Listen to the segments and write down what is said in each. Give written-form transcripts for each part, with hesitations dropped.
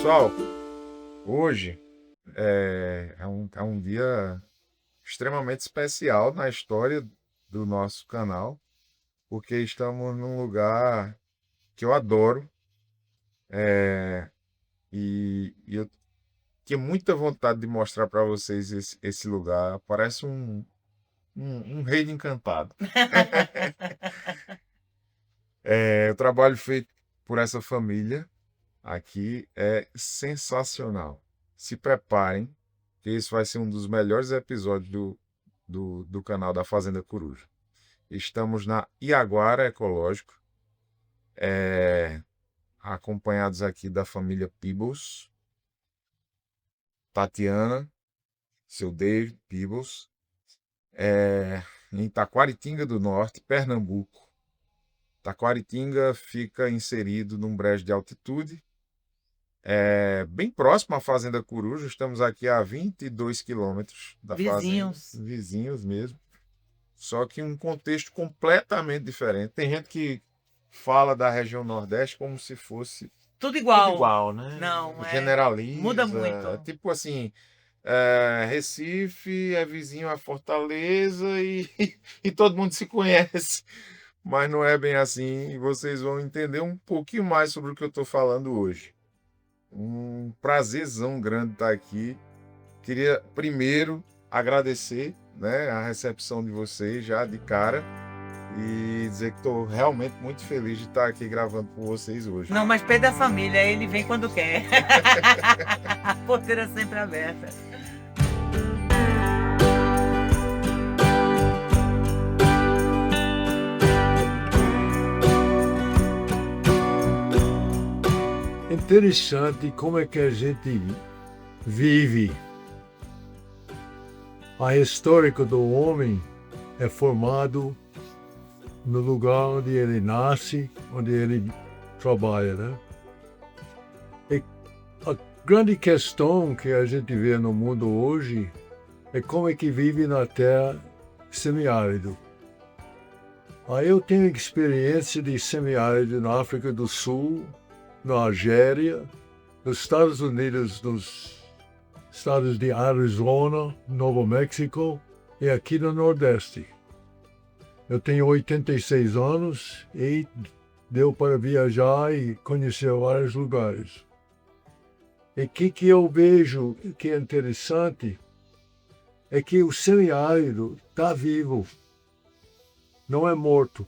Pessoal, hoje é um dia extremamente especial na história do nosso canal, porque estamos num lugar que eu adoro e eu tinha muita vontade de mostrar para vocês esse lugar. Parece um reino encantado. O trabalho feito por essa família aqui é sensacional. Se preparem, que esse vai ser um dos melhores episódios do canal da Fazenda Coruja. Estamos na Iaguara Ecológico, acompanhados aqui da família Peebles, Tatiana, seu David Peebles, em Taquaritinga do Norte, Pernambuco. Taquaritinga fica inserido num brejo de altitude, bem próximo à Fazenda Coruja. Estamos aqui a 22 quilômetros da fazenda, Vizinhos. vizinhos mesmo. Só que um contexto completamente diferente. Tem gente que fala da região Nordeste como se fosse Tudo tudo igual. igual, né? Não, muda Generaliza. muito. Tipo assim, Recife é vizinho a Fortaleza e, e todo mundo se conhece. Mas não é bem assim. E vocês vão entender um pouquinho mais sobre o que eu estou falando hoje. Um prazerzão grande estar aqui. Queria primeiro agradecer, né, a recepção de vocês já de cara e dizer que estou realmente muito feliz de estar aqui gravando com vocês hoje. Não, mas Pedro da família, ele vem quando quer. A porteira sempre aberta. Interessante como é que a gente vive. A história do homem é formado no lugar onde ele nasce, onde ele trabalha, né? E a grande questão que a gente vê no mundo hoje é como é que vive na terra semiárido. Aí eu tenho experiência de semiárido na África do Sul, na Argélia, nos Estados Unidos, nos estados de Arizona, Novo México e aqui no Nordeste. Eu tenho 86 anos e deu para viajar e conhecer vários lugares. E o que eu vejo que é interessante é que o semiárido está vivo, não é morto.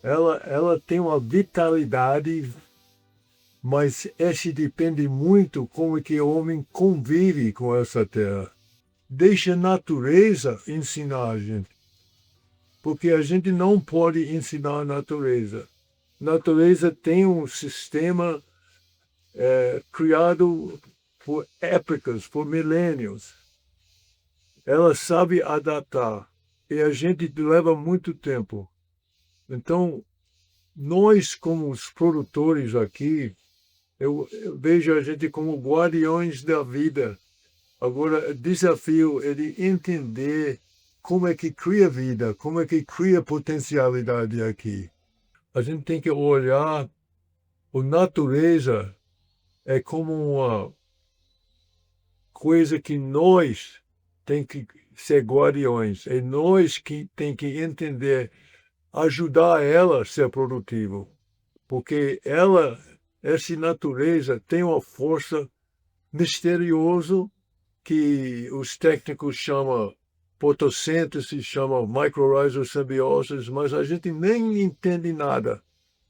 Ela tem uma vitalidade, mas esse depende muito como é que o homem convive com essa terra. Deixa a natureza ensinar a gente, porque a gente não pode ensinar a natureza. A natureza tem um sistema criado por épocas, por milênios. Ela sabe adaptar e a gente leva muito tempo. Então, nós como os produtores aqui, eu vejo a gente como guardiões da vida. Agora, o desafio é de entender como é que cria vida, como é que cria potencialidade aqui. A gente tem que olhar a natureza é como uma coisa que nós tem que ser guardiões, é nós que tem que entender, ajudar ela a ser produtivo, porque essa natureza tem uma força misteriosa que os técnicos chamam fotossíntese, chamam microrhizosimbiose, mas a gente nem entende nada.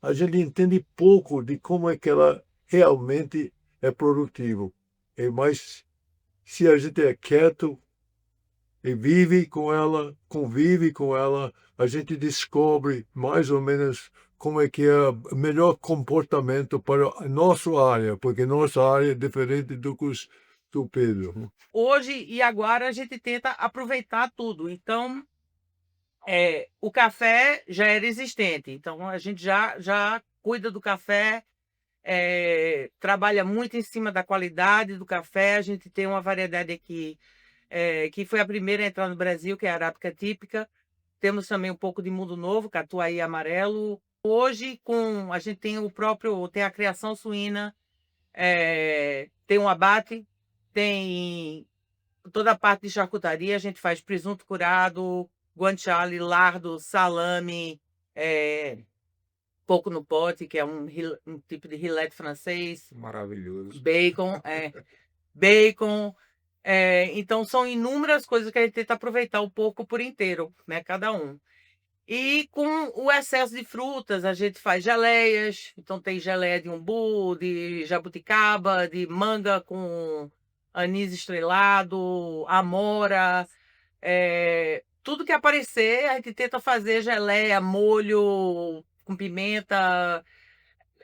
A gente entende pouco de como é que ela realmente é produtiva. Mas se a gente é quieto e vive com ela, convive com ela, a gente descobre mais ou menos como é que é o melhor comportamento para a nossa área, porque nossa área é diferente do Pedro. Hoje e agora a gente tenta aproveitar tudo. Então, o café já era existente. Então, a gente já cuida do café, trabalha muito em cima da qualidade do café. A gente tem uma variedade aqui que foi a primeira a entrar no Brasil, que é a arábica típica. Temos também um pouco de mundo novo, catuai amarelo. Hoje, a gente tem tem a criação suína, tem um abate, tem toda a parte de charcutaria, a gente faz presunto curado, guanciale, lardo, salame, pouco no pote, que é um tipo de rillette francês, Maravilhoso. bacon. Então, são inúmeras coisas que a gente tenta aproveitar o porco por inteiro, né? Cada um. E com o excesso de frutas, a gente faz geleias. Então, tem geleia de umbu, de jabuticaba, de manga com anis estrelado, amora. Tudo que aparecer, a gente tenta fazer geleia, molho com pimenta.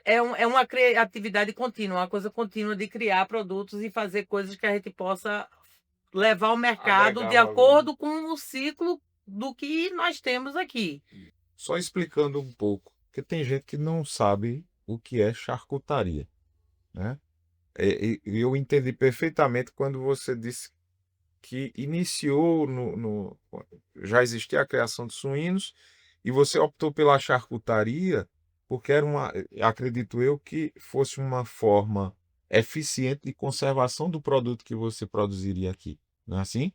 É uma criatividade contínua, uma coisa contínua de criar produtos e fazer coisas que a gente possa levar ao mercado Agregar de valor. acordo com o ciclo do que nós temos aqui. Só explicando um pouco, porque tem gente que não sabe o que é charcutaria, né? E eu entendi perfeitamente quando você disse que iniciou já existia a criação de suínos e você optou pela charcutaria porque era acredito eu, que fosse uma forma eficiente de conservação do produto que você produziria aqui, não é assim?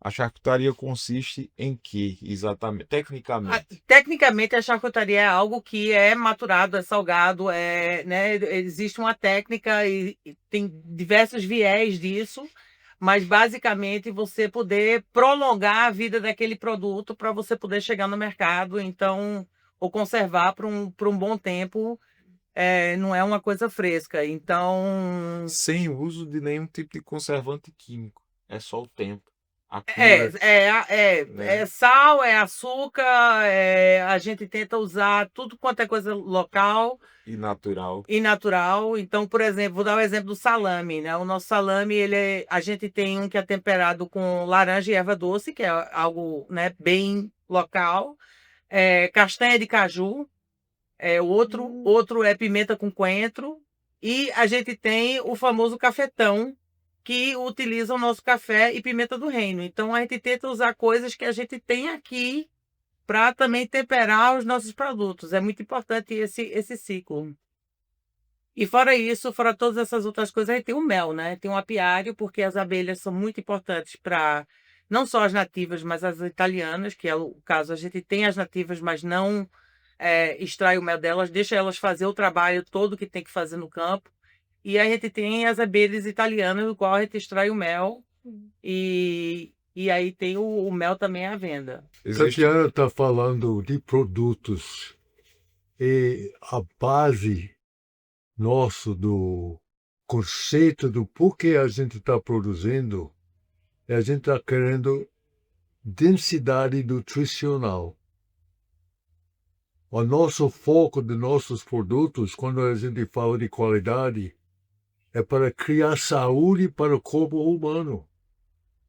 A charcutaria consiste em que, exatamente, tecnicamente? Tecnicamente, a charcutaria é algo que é maturado, é salgado, né, existe uma técnica e tem diversos viés disso, mas basicamente você poder prolongar a vida daquele produto para você poder chegar no mercado, então, ou conservar por um bom tempo, não é uma coisa fresca. Então, Sem uso de nenhum tipo de conservante químico, é só o tempo, a É, cura, é, é, né? é sal, é açúcar, a gente tenta usar tudo quanto é coisa local E natural. e natural. Então, por exemplo, vou dar o exemplo do salame, né? O nosso salame, a gente tem um que é temperado com laranja e erva doce, que é algo, né, bem local. Castanha de caju, outro é pimenta com coentro. E a gente tem o famoso cafetão, que utiliza o nosso café e pimenta do reino. Então, a gente tenta usar coisas que a gente tem aqui para também temperar os nossos produtos. É muito importante esse ciclo. E fora isso, fora todas essas outras coisas, a gente tem o mel, né? Tem um apiário, porque as abelhas são muito importantes para não só as nativas, mas as italianas, que é o caso. A gente tem as nativas, mas não extrai o mel delas, deixa elas fazer o trabalho todo que tem que fazer no campo. E a gente tem as abelhas italianas, do qual a gente extrai o mel. E aí tem o mel também à venda. Existe Tatiana está falando de produtos e a base nosso do conceito do porquê a gente está produzindo é a gente está querendo densidade nutricional. O nosso foco de nossos produtos, quando a gente fala de qualidade, é para criar saúde para o corpo humano.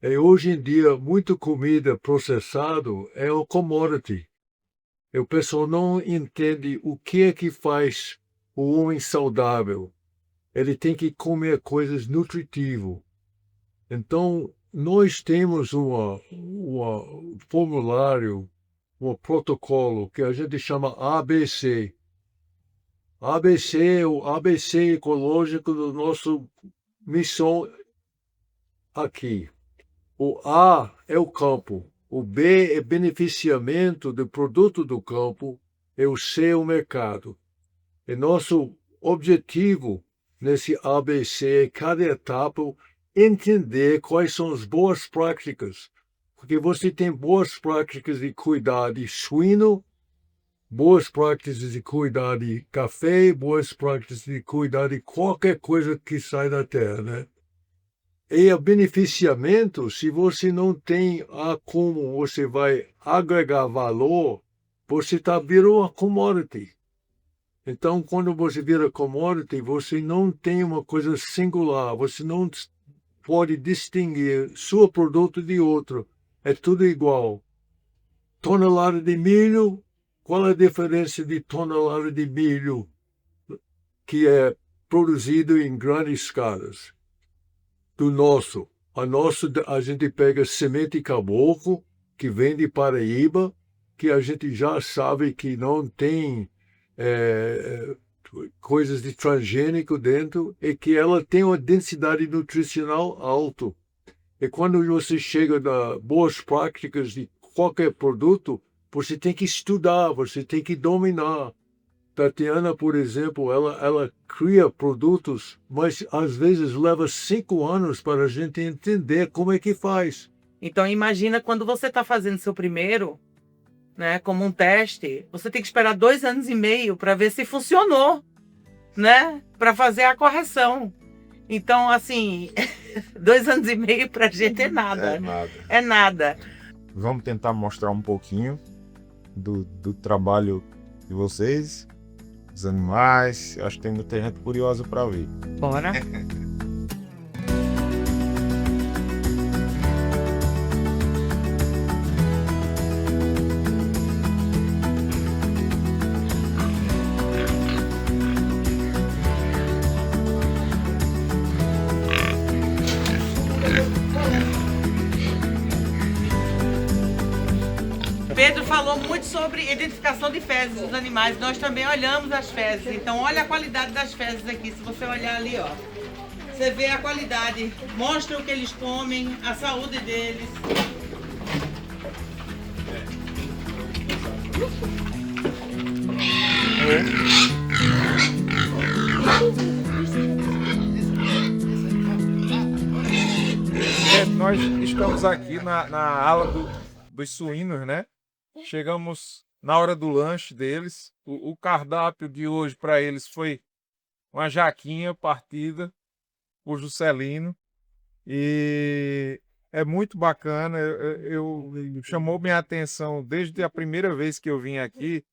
E hoje em dia, muita comida processada é o commodity. E o pessoal não entende o que é que faz o homem saudável. Ele tem que comer coisas nutritivas. Então, nós temos um formulário, um protocolo que a gente chama ABC. ABC é o ABC ecológico do nosso missão aqui. O A é o campo, o B é beneficiamento do produto do campo, e o C é o mercado. E nosso objetivo nesse ABC é cada etapa entender quais são as boas práticas, porque você tem boas práticas de cuidar de suíno, boas práticas de cuidar de café, boas práticas de cuidar de qualquer coisa que sai da terra, né? E o beneficiamento, se você não tem como você vai agregar valor, você virou uma commodity. Então, quando você vira commodity, você não tem uma coisa singular, você não pode distinguir seu produto de outro. É tudo igual. Tonelada de milho, qual é a diferença de tonelada de milho que é produzido em grandes escalas? Do nosso. A gente pega semente caboclo, que vem de Paraíba, que a gente já sabe que não tem coisas de transgênico dentro e que ela tem uma densidade nutricional alta. E quando você chega a boas práticas de qualquer produto, você tem que estudar, você tem que dominar. Tatiana, por exemplo, ela cria produtos, mas às vezes leva 5 anos para a gente entender como é que faz. Então imagina quando você está fazendo seu primeiro, né, como um teste, você tem que esperar 2 anos e meio para ver se funcionou, né, para fazer a correção. Então, assim, 2 anos e meio para a gente é nada. É nada. É nada. Vamos tentar mostrar um pouquinho do trabalho de vocês, dos animais. Acho que tem muita gente curiosa para ver. Bora. Pedro falou muito sobre identificação de fezes dos animais. Nós também olhamos as fezes. Então, olha a qualidade das fezes aqui. Se você olhar ali, ó, você vê a qualidade. Mostra o que eles comem, a saúde deles. Nós estamos aqui na ala dos suínos, né? Chegamos na hora do lanche deles. O cardápio de hoje para eles foi uma jaquinha partida por Juscelino. E é muito bacana. Chamou minha atenção desde a primeira vez que eu vim aqui,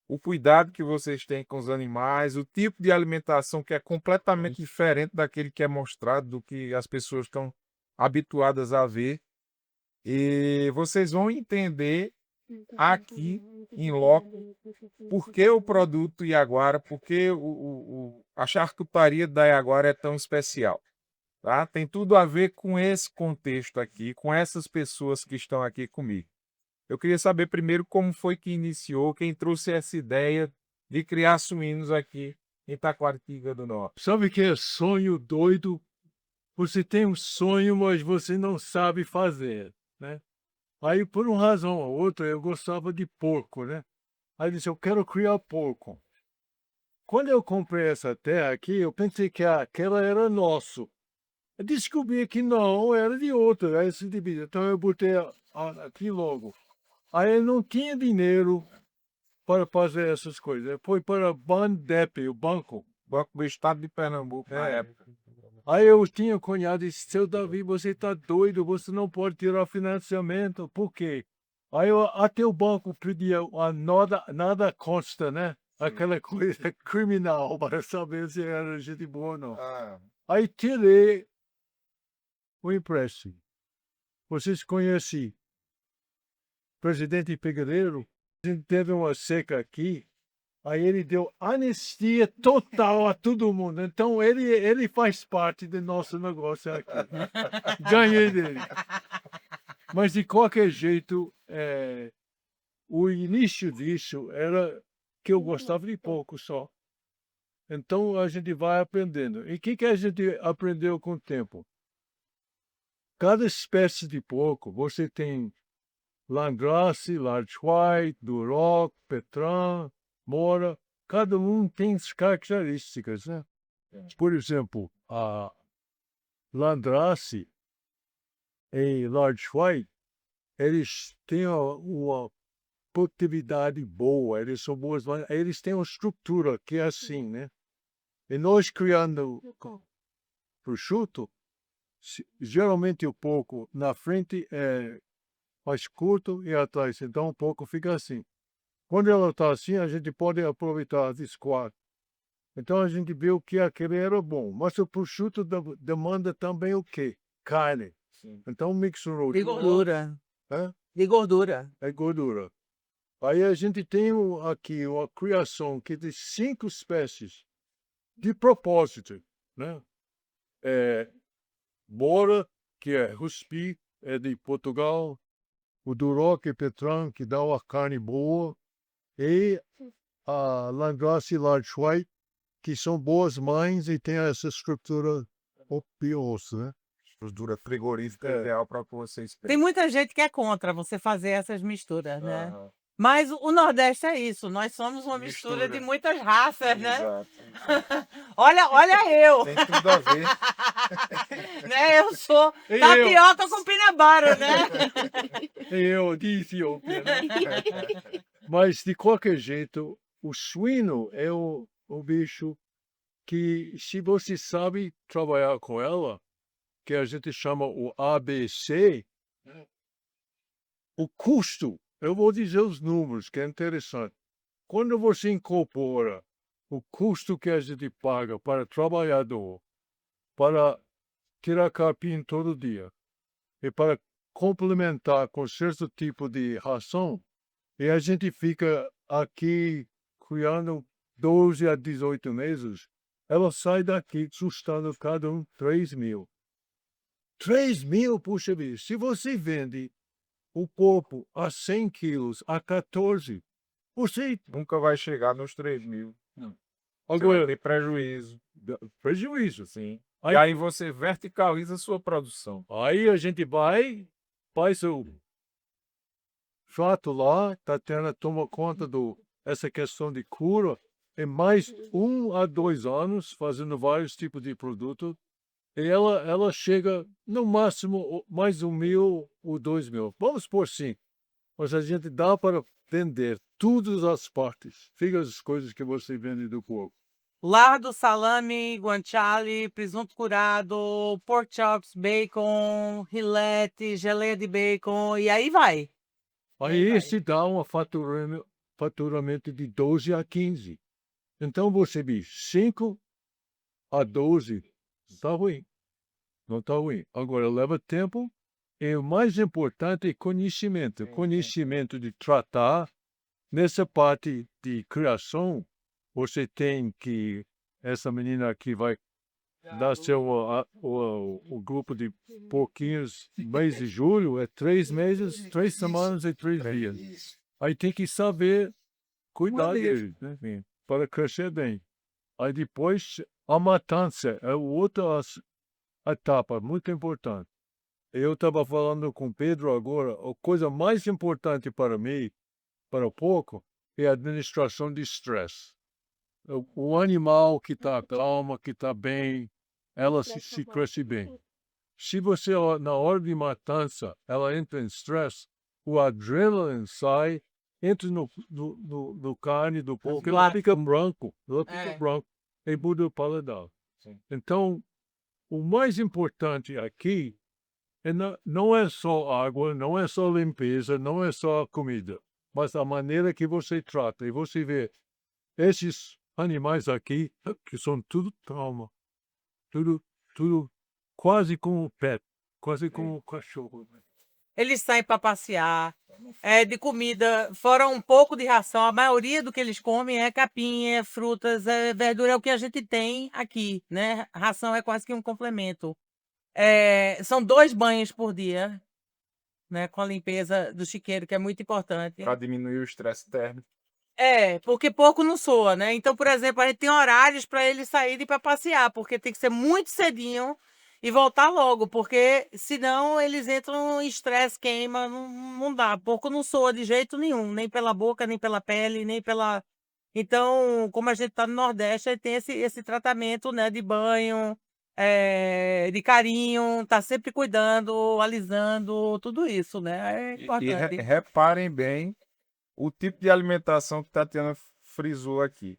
o cuidado que vocês têm com os animais, o tipo de alimentação que é completamente diferente daquele que é mostrado, do que as pessoas estão habituadas a ver. E vocês vão entender aqui em loco por que o produto Iaguara, por que a charcutaria da Iaguara é tão especial. Tá? Tem tudo a ver com esse contexto aqui, com essas pessoas que estão aqui comigo. Eu queria saber primeiro como foi que iniciou, quem trouxe essa ideia de criar suínos aqui em Taquaritinga do Norte. Sabe o que é sonho doido? Você tem um sonho, mas você não sabe fazer, né? Aí, por uma razão ou outra, eu gostava de porco, né? Aí eu disse, eu quero criar porco. Quando eu comprei essa terra aqui, eu pensei que aquela era nosso. Eu descobri que não, era de outra. Aí, então eu botei aqui logo. Aí eu não tinha dinheiro para fazer essas coisas. Foi para o Bandep, o banco. Banco do Estado de Pernambuco, na época. Aí eu tinha um cunhado e disse, seu Davi, você está doido, você não pode tirar financiamento. Por quê? Aí até o banco pedia nada consta, né? Aquela coisa criminal para saber se era gente boa ou não. Aí tirei o empréstimo. Vocês conhecem o presidente Figueiredo? A gente teve uma seca aqui, aí ele deu anistia total a todo mundo. Então ele faz parte do nosso negócio aqui. Ganhei dele. Mas de qualquer jeito, o início disso era que eu gostava de pouco só. Então a gente vai aprendendo. E o que a gente aprendeu com o tempo? Cada espécie de porco, você tem Landrace, Large White, Duroc, Petran, Mora, cada um tem as características, né? Por exemplo, a Landrace e Large White, eles têm uma produtividade boa, eles são boas, eles têm uma estrutura que é assim, né? E nós criando prosciutto, geralmente o porco na frente é mais curto e atrás, então o porco fica assim. Quando ela está assim, a gente pode aproveitar as quatro. Então a gente viu que aquele era bom, mas o prosciutto demanda também o quê? Carne. Sim. Então misturou. De gordura. Hã? De gordura. É gordura. Aí a gente tem aqui uma criação que tem 5 espécies de propósito, né? Bora, que é Ruspi, é de Portugal. O Duroc e Petran, que dá uma carne boa. E a Landrace Large White, que são boas mães e têm essa estrutura opiosa, né? Estrutura frigorífica É. ideal para o que vocês Tem pensam. muita gente que é contra você fazer essas misturas, né? Aham. Mas o Nordeste é isso, nós somos uma mistura de Mistura. muitas raças, né? Exato. Olha eu, Tem tudo a ver. né? Eu sou E tapioca com pinabaro, né? eu de Etiópia, né? Mas, de qualquer jeito, o suíno é o bicho que, se você sabe trabalhar com ela, que a gente chama o ABC, o custo, eu vou dizer os números, que é interessante. Quando você incorpora o custo que a gente paga para trabalhador, para tirar capim todo dia, e para complementar com certo tipo de ração, e a gente fica aqui criando 12 a 18 meses, ela sai daqui custando cada um 3 mil. 3 mil, puxa vida, se você vende o corpo a 100 quilos, a 14, você Nunca vai chegar nos 3.000. Você vai agora ter prejuízo. dá prejuízo. Sim. Aí, E aí você verticaliza a sua produção. aí a gente vai, faz o fato lá, Tatiana toma conta essa questão de cura, em mais 1 a 2 anos, fazendo vários tipos de produto, e ela chega, no máximo, mais 1 mil ou 2 mil. Vamos por 5. Mas a gente dá para vender todas as partes. Fica as coisas que você vende do porco. Lardo, salame, guanciale, presunto curado, pork chops, bacon, filete, geleia de bacon, e aí vai. Aí vai. se dá um faturamento de 12 a 15. Então você diz 5 a 12, não está ruim. Não está ruim. Agora leva tempo e o mais importante é conhecimento. Sim. Conhecimento de tratar. Nessa parte de criação, você tem que, essa menina aqui vai dar o grupo de porquinhos, mês de julho, é 3 meses, 3 semanas e 3 dias. Aí tem que saber cuidar deles, né, para crescer bem. Aí depois, a matança é outra etapa muito importante. Eu estava falando com o Pedro agora, a coisa mais importante para mim, para o porco, é a administração de estresse. O animal que está calmo, que está bem, ela se cresce bem. Se você, na hora de matança, ela entra em estresse, o adrenalina sai, entra no carne do porco, ela Claro. fica branco, É. e muda o paladar. Sim. Então, o mais importante aqui não é só água, não é só limpeza, não é só comida, mas a maneira que você trata. E você vê esses animais aqui, que são tudo trauma, tudo quase como um pet, quase como um cachorro. Eles saem para passear, de comida, fora um pouco de ração, a maioria do que eles comem é capim, é frutas, é verdura, é o que a gente tem aqui, né? Ração é quase que um complemento. São 2 banhos por dia, né? Com a limpeza do chiqueiro, que é muito importante. Para diminuir o estresse térmico. Porque porco não soa, né? Então, por exemplo, a gente tem horários para eles saírem para passear, porque tem que ser muito cedinho e voltar logo, porque senão eles entram em estresse, queima, não dá. Porco não soa de jeito nenhum, nem pela boca, nem pela pele, nem pela. Então, como a gente está no Nordeste, aí tem esse tratamento, né, de banho, de carinho, tá sempre cuidando, alisando, tudo isso, né? É importante. Reparem bem o tipo de alimentação que Tatiana frisou aqui.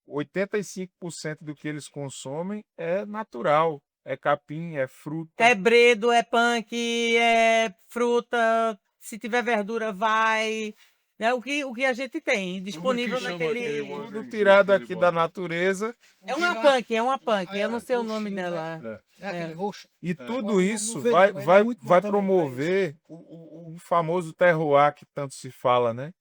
85% do que eles consomem é natural. É capim, é fruta. É bredo, é punk, é fruta, se tiver verdura vai, né? O que a gente tem disponível chama naquele. aquele Tudo tirado aqui da natureza. É uma punk, eu não sei o nome dela. Aquele roxo. E É, tudo no isso verde, vai, ele é vai, muito bom vai também pra promover o famoso terroir que tanto se fala, né?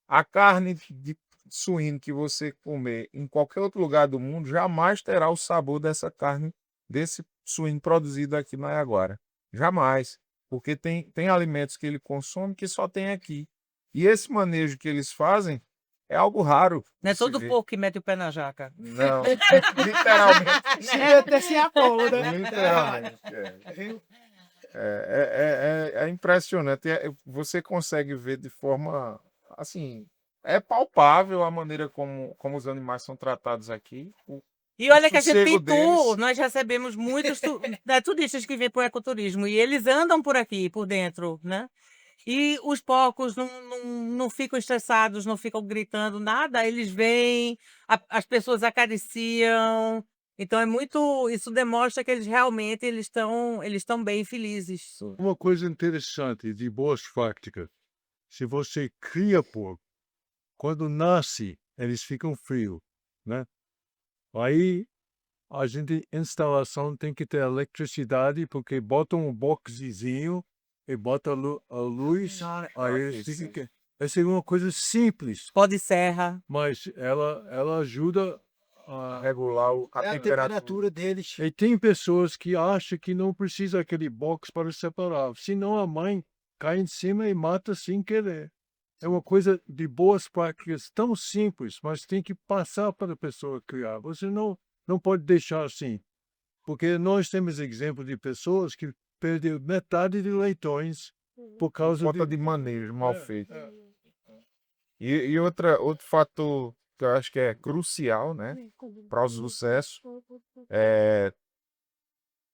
A carne de suíno que você comer em qualquer outro lugar do mundo jamais terá o sabor dessa carne, desse suíno produzido aqui na Yaguara. Jamais. Porque tem alimentos que ele consome que só tem aqui. E esse manejo que eles fazem é algo raro. Não é de se todo ver. porco que mete o pé na jaca. Não, literalmente. Se meter sem a corda. Literalmente. É impressionante. Você consegue ver de forma assim. É palpável a maneira como os animais são tratados aqui. E olha que a gente sossego tem deles. tour, nós recebemos muitos turistas que vêm para o ecoturismo e eles andam por aqui, por dentro, né? E os porcos não ficam estressados, não ficam gritando nada, eles vêm, as pessoas acariciam. Então é muito, isso demonstra que eles realmente eles estão bem felizes. Uma coisa interessante de boas práticas, se você cria porco, quando nasce, eles ficam frios, né? Aí a gente, instalação tem que ter eletricidade, porque botam um boxezinho e bota a luz, aí eles ficam... Essa é uma coisa simples, Pó de serra. mas ela ajuda a... Regular a É a temperatura. temperatura deles. E tem pessoas que acham que não precisa aquele box para separar, senão a mãe cai em cima e mata sem querer. É uma coisa de boas práticas tão simples, mas tem que passar para a pessoa criar. Você não pode deixar assim, porque nós temos exemplo de pessoas que perderam metade de leitões por causa Falta de manejo mal É, feito. é. E outro fator que eu acho que é crucial, né, para o sucesso,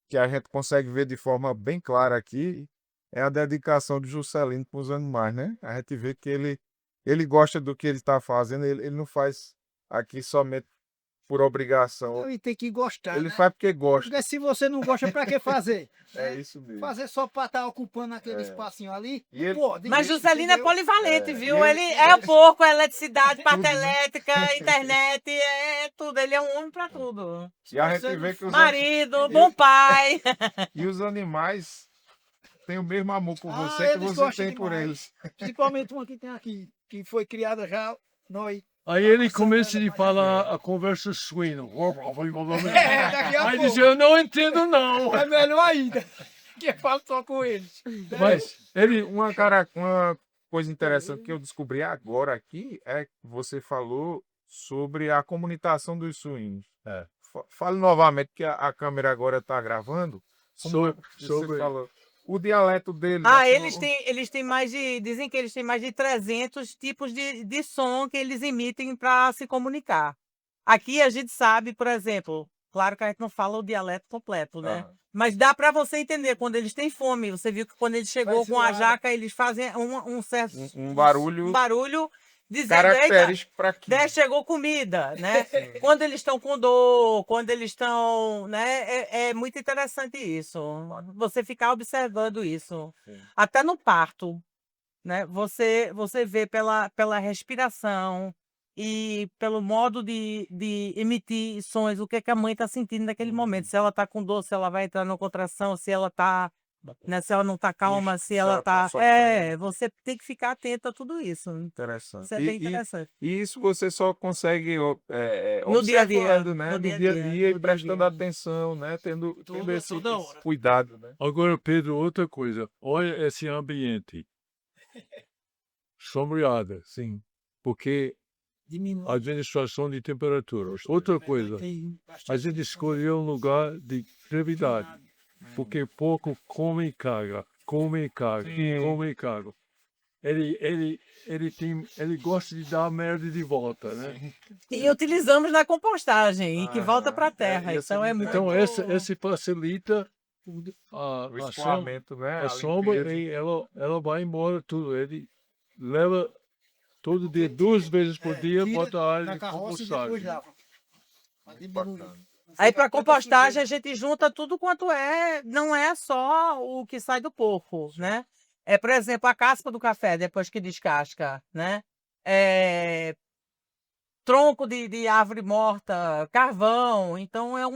que a gente consegue ver de forma bem clara aqui, é a dedicação de Juscelino com os animais, né? A gente vê que ele gosta do que ele está fazendo, ele não faz aqui somente por obrigação. E tem que gostar, Ele né? faz porque gosta. Porque se você não gosta, pra que fazer? É isso mesmo. Fazer só pra estar ocupando aquele espacinho ali. E ele- Pô, de Mas jeito, Juscelino é entendeu? polivalente, viu? e Ele ele- é o porco, é eletricidade, parte elétrica, internet, é tudo. Ele é um homem para tudo. E a gente vê que Marido, bom pai. e os animais têm o mesmo amor por Ah, você que eles você gostam tem por demais. eles. Principalmente uma que tem aqui, que foi criada já, nós. Aí ele começa a falar a conversa suína. Daqui a Aí pouco. diz, eu não entendo não. É melhor ainda. Que fala só com eles. Mas ele, Uma coisa interessante que eu descobri agora aqui é que você falou sobre a comunicação dos suínos. É. Fale novamente que a câmera agora está gravando. Você falou. O dialeto deles. Ah, assim, eles têm mais de. Dizem que eles têm mais de 300 tipos de som que eles emitem para se comunicar. Aqui a gente sabe, por exemplo, claro que a gente não fala o dialeto completo, né? Mas dá para você entender quando eles têm fome. Você viu que quando ele chegou Faz com a zoada. jaca, eles fazem um certo um barulho dizendo, eita, característico para aqui. né, chegou comida, né? Quando eles estão com dor, quando eles estão, né? É muito interessante isso. Você ficar observando isso. Sim. Até no parto, né? Você vê pela respiração e pelo modo de emitir sons, o que é que a mãe está sentindo naquele momento. Se ela está com dor, se ela vai entrar numa contração, se ela está, né, se ela não está calma, se ela ela tá está. sofrendo. Você tem que ficar atento a tudo isso. Interessante. Isso é bem interessante. E isso você só consegue No dia a dia, observando, né? no No dia a dia a dia, dia no e dia a prestando dia. atenção, né? Tendo esse toda hora. cuidado, né? agora, Pedro, outra coisa. Olha esse ambiente. Sombreada, Sim. porque Diminui. administração de temperaturas. Outra coisa, Tem a bastante gente escolheu um lugar de gravidade, porque pouco come e caga, come e caga, Sim. come e caga. Ele gosta de dar merda de volta, né? E utilizamos na compostagem, e que volta para a Aham. terra. É, Então é muito. Então, esse facilita a O sombra, escoamento, né? a sombra limpeza. e ela vai embora tudo. Ele leva todo dia, 2 vezes por dia, tira bota a área na de carroça e compostagem. depois lava. Pra diminuir. Bacana. Aí para Tanta compostagem a sujeira. gente junta tudo quanto não é só o que sai do porco, né? É, por exemplo, a casca do café depois que descasca, né? Tronco de árvore morta, carvão. Então é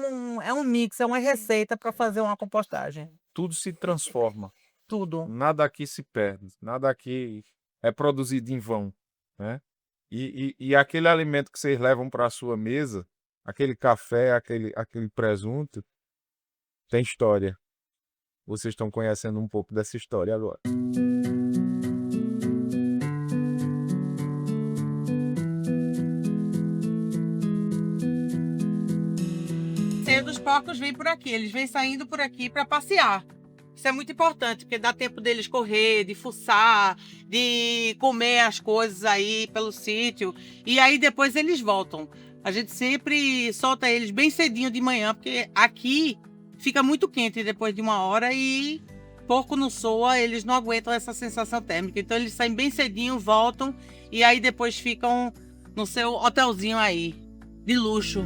um mix, é uma receita para fazer uma compostagem. Tudo se transforma. Tudo. Nada aqui se perde. Nada aqui é produzido em vão, né? E aquele alimento que vocês levam para a sua mesa, aquele café, aquele presunto, tem história. Vocês estão conhecendo um pouco dessa história agora. maioria dos porcos vem por aqui, eles vêm saindo por aqui para passear. Isso é muito importante, porque dá tempo deles correr, de fuçar, de comer as coisas aí pelo sítio. E aí depois eles voltam. A gente sempre solta eles bem cedinho de manhã, porque aqui fica muito quente depois de 1 hora e porco não soa, eles não aguentam essa sensação térmica. Então eles saem bem cedinho, voltam e aí depois ficam no seu hotelzinho aí, de luxo.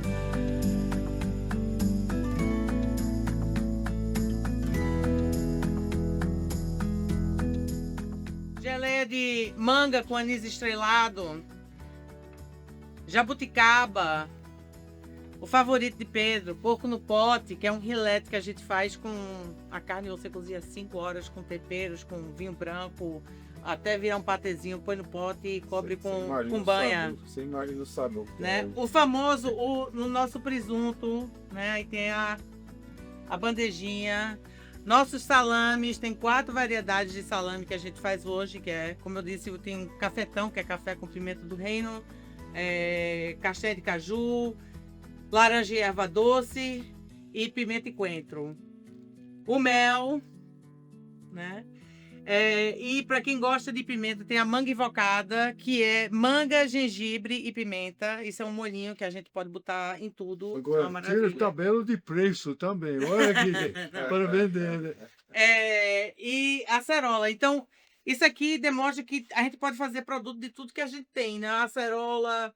Geleia de manga com anis estrelado, jabuticaba, o favorito de Pedro, porco no pote, que é um rilete que a gente faz com a carne, você cozinha 5 horas com temperos, com vinho branco, até virar um patezinho, põe no pote e cobre com banha. Você imagina o sabor. Né? O famoso, no nosso presunto, né? Aí tem a bandejinha. Nossos salames, tem 4 variedades de salame que a gente faz hoje, que é, como eu disse, tem um cafetão, que é café com pimenta do reino, caché de caju, laranja e erva doce e pimenta e coentro. O mel, né? E para quem gosta de pimenta, tem a manga invocada, que é manga, gengibre e pimenta. Isso é um molhinho que a gente pode botar em tudo. É uma Agora, maravilha. tira tabela de preço também. Olha aqui, para vender. E acerola. Então, isso aqui demonstra que a gente pode fazer produto de tudo que a gente tem, né? Acerola,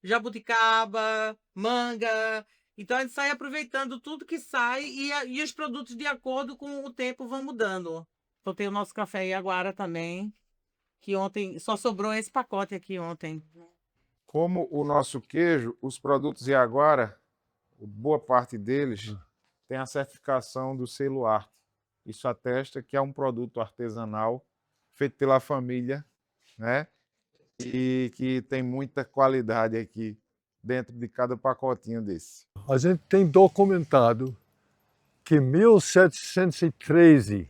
jabuticaba, manga. Então, a gente sai aproveitando tudo que sai e os produtos, de acordo com o tempo, vão mudando. Então, tem o nosso café Iaguara também, que ontem só sobrou esse pacote aqui ontem. Como o nosso queijo, os produtos Iaguara, boa parte deles tem a certificação do selo Arte. Isso atesta que é um produto artesanal feito pela família, né? E que tem muita qualidade aqui dentro de cada pacotinho desse. A gente tem documentado que em 1713,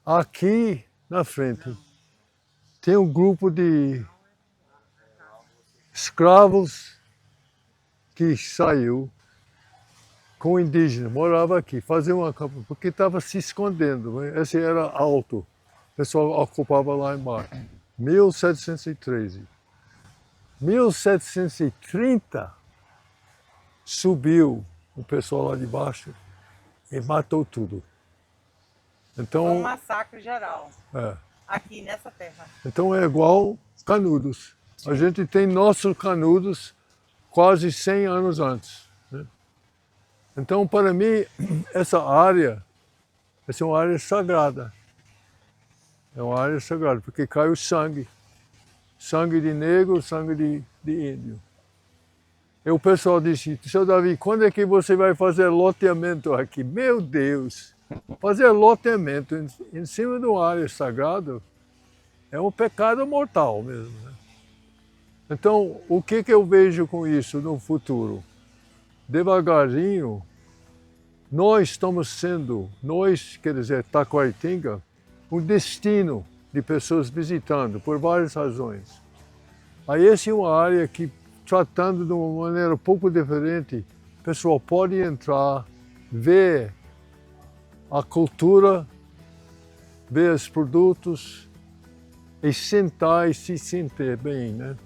aqui na frente, tem um grupo de escravos que saiu com indígenas, morava aqui, fazia uma campanha, porque estava se escondendo. Esse era alto, o pessoal ocupava lá embaixo. 1713. 1730, subiu o pessoal lá de baixo e matou tudo. Então, Foi um massacre geral, é. aqui nessa terra. Então é igual Canudos. A gente tem nossos Canudos quase 100 anos antes, né? Então, para mim, essa é uma área sagrada. É uma área sagrada, porque cai o sangue. Sangue de negro, sangue de índio. E o pessoal disse, seu Davi, quando é que você vai fazer loteamento aqui? Meu Deus! Fazer loteamento em cima de uma área sagrada é um pecado mortal mesmo, né? Então, o que eu vejo com isso no futuro? Devagarinho, nós estamos sendo, quer dizer, Taquaritinga, um destino de pessoas visitando, por várias razões. Aí essa é uma área que, tratando de uma maneira um pouco diferente, o pessoal pode entrar, ver a cultura, ver os produtos e sentar e se sentir bem, né?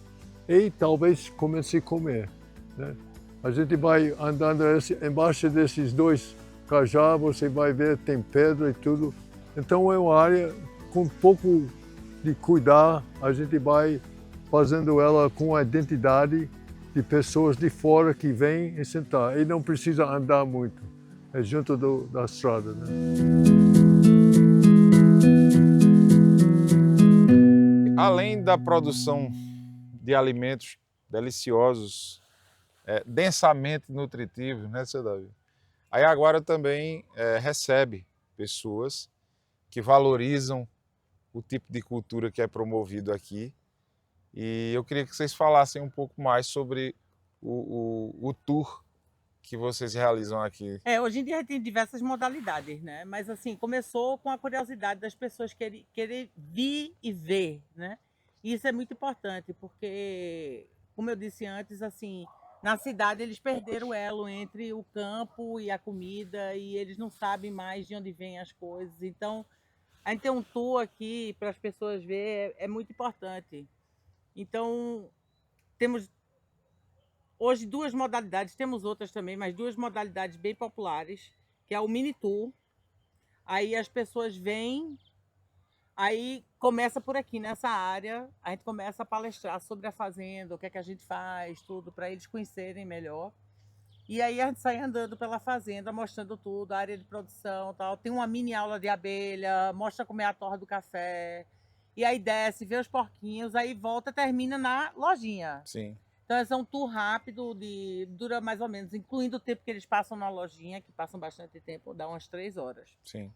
E talvez comece a comer, né? A gente vai andando embaixo desses 2 cajás, você vai ver, tem pedra e tudo. Então é uma área com um pouco de cuidar, a gente vai fazendo ela com a identidade de pessoas de fora que vêm e sentar. E não precisa andar muito, é junto da estrada, né? Além da produção de alimentos deliciosos, densamente nutritivos, né, seu Davi? A Iaguara também recebe pessoas que valorizam o tipo de cultura que é promovido aqui. E eu queria que vocês falassem um pouco mais sobre o tour que vocês realizam aqui. Hoje em dia tem diversas modalidades, né? Mas assim, começou com a curiosidade das pessoas querer vir e ver, né? E isso é muito importante, porque, como eu disse antes, assim, Na cidade eles perderam o elo entre o campo e a comida e eles não sabem mais de onde vêm as coisas. Então, a gente ter um tour aqui para as pessoas verem é muito importante. Então, temos hoje duas modalidades, temos outras também, mas duas modalidades bem populares, que é o mini tour. Aí as pessoas vêm, aí começa por aqui nessa área, a gente começa a palestrar sobre a fazenda, o que é que a gente faz, tudo, para eles conhecerem melhor. E aí a gente sai andando pela fazenda, mostrando tudo, a área de produção, tal. Tem uma mini aula de abelha, mostra como é a torra do café. E aí desce, vê os porquinhos, aí volta, termina na lojinha. Sim. Então esse é um tour rápido, dura mais ou menos, incluindo o tempo que eles passam na lojinha, que passam bastante tempo, dá umas 3 horas. Sim.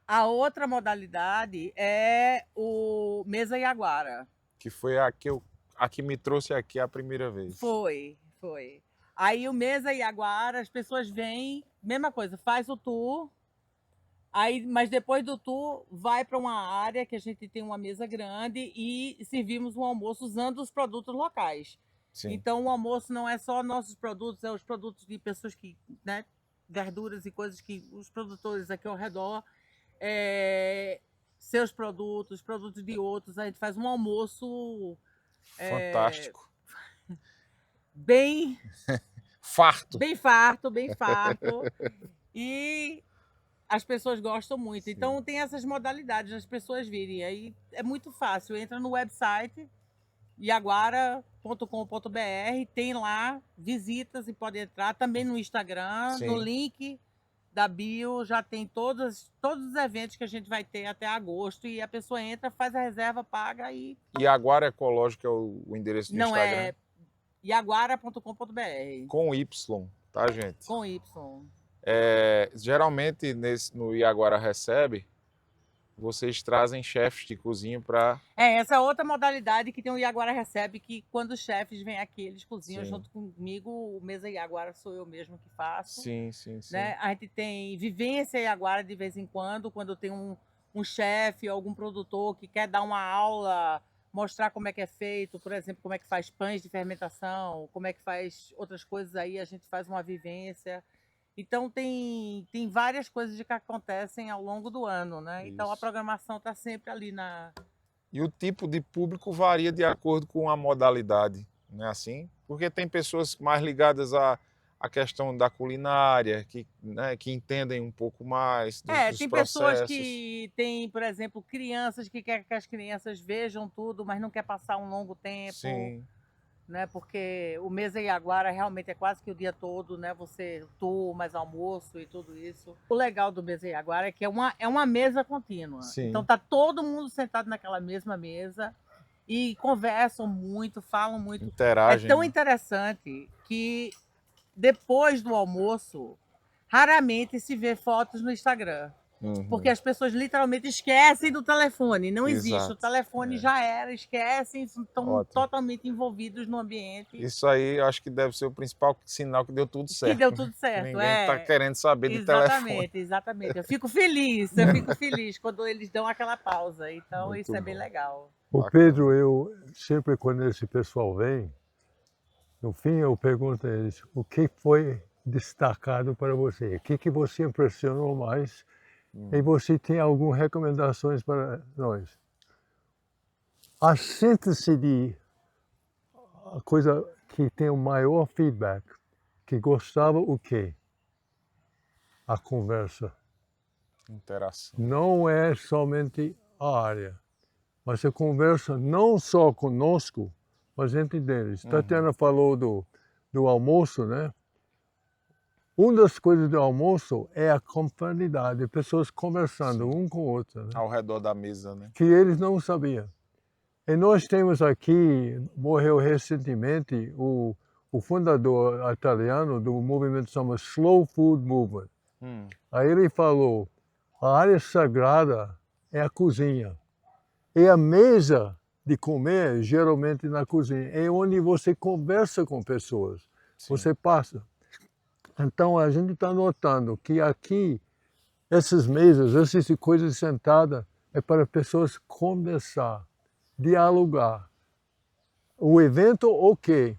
A outra modalidade é o Mesa Iaguara. Que foi a que me trouxe aqui a primeira vez. Foi. Aí o Mesa Iaguara, as pessoas vêm, mesma coisa, faz o tour, aí, mas depois do tour vai para uma área que a gente tem uma mesa grande e servimos um almoço usando os produtos locais. Sim. Então o almoço não é só nossos produtos, é os produtos de pessoas que, né, verduras e coisas que os produtores aqui ao redor, seus produtos, produtos de outros, a gente faz um almoço Fantástico. bem Farto. bem farto. E as pessoas gostam muito. Sim. Então tem essas modalidades, as pessoas virem. Aí é muito fácil. Entra no website iaguara.com.br, tem lá visitas e pode entrar. Também no Instagram, Sim. no link da bio, já tem todos os eventos que a gente vai ter até agosto. E a pessoa entra, faz a reserva, paga e... Iaguara Ecológico é o endereço do Não Instagram. é iaguara.com.br. Com Y, tá, gente? Com Y. Geralmente no Iaguara Recebe, vocês trazem chefes de cozinha para... Essa é outra modalidade que tem o Iaguara Recebe, que quando os chefes vêm aqui, eles cozinham Sim. junto comigo. O Mesa Iaguara sou eu mesmo que faço. Sim. Né? A gente tem vivência Iaguara de vez em quando tem um chefe ou algum produtor que quer dar uma aula, mostrar como é que é feito, por exemplo, como é que faz pães de fermentação, como é que faz outras coisas aí, a gente faz uma vivência. Então tem várias coisas que acontecem ao longo do ano, né? Então a Isso. programação está sempre ali na... E o tipo de público varia de acordo com a modalidade, não é assim? Porque tem pessoas mais ligadas à questão da culinária, né, que entendem um pouco mais dos tem processos. pessoas que têm, por exemplo, crianças que querem que as crianças vejam tudo, mas não quer passar um longo tempo. Sim. Né? Porque o Mesa Iaguara realmente é quase que o dia todo, né? Você tour, mais almoço e tudo isso. O legal do Mesa Iaguara é que é uma mesa contínua. Sim. Então tá todo mundo sentado naquela mesma mesa e conversam muito, falam muito. Interagem. É tão né? interessante que depois do almoço, raramente se vê fotos no Instagram. Uhum. Porque as pessoas literalmente esquecem do telefone. Não existe. Exato. O telefone já era, esquecem, estão Ótimo. totalmente envolvidos no ambiente. Isso aí eu acho que deve ser o principal sinal que deu tudo certo. Que deu tudo certo. Ninguém está querendo saber de telefone. Exatamente. Eu fico feliz quando eles dão aquela pausa. Então Muito isso é bem bom. legal. O Pedro, eu sempre quando esse pessoal vem, no fim eu pergunto a eles, o que foi destacado para você? O que você impressionou mais? E você tem algumas recomendações para nós? A síntese de a coisa que tem o maior feedback, que gostava o quê? A conversa. Interação. Não é somente a área, mas a conversa não só conosco, mas entre deles. Tatiana falou do almoço, né? Uma das coisas do almoço é a confraternidade, pessoas conversando um com o outro, né? Ao redor da mesa, né? Que eles não sabiam. E nós temos aqui, morreu recentemente, o fundador italiano do movimento chama Slow Food Movement. Aí ele falou, a área sagrada é a cozinha. E a mesa de comer, geralmente na cozinha, é onde você conversa com pessoas. Sim. Você passa. Então a gente está notando que aqui, essas mesas, essas coisas sentadas, é para pessoas conversar, dialogar. O evento, ok,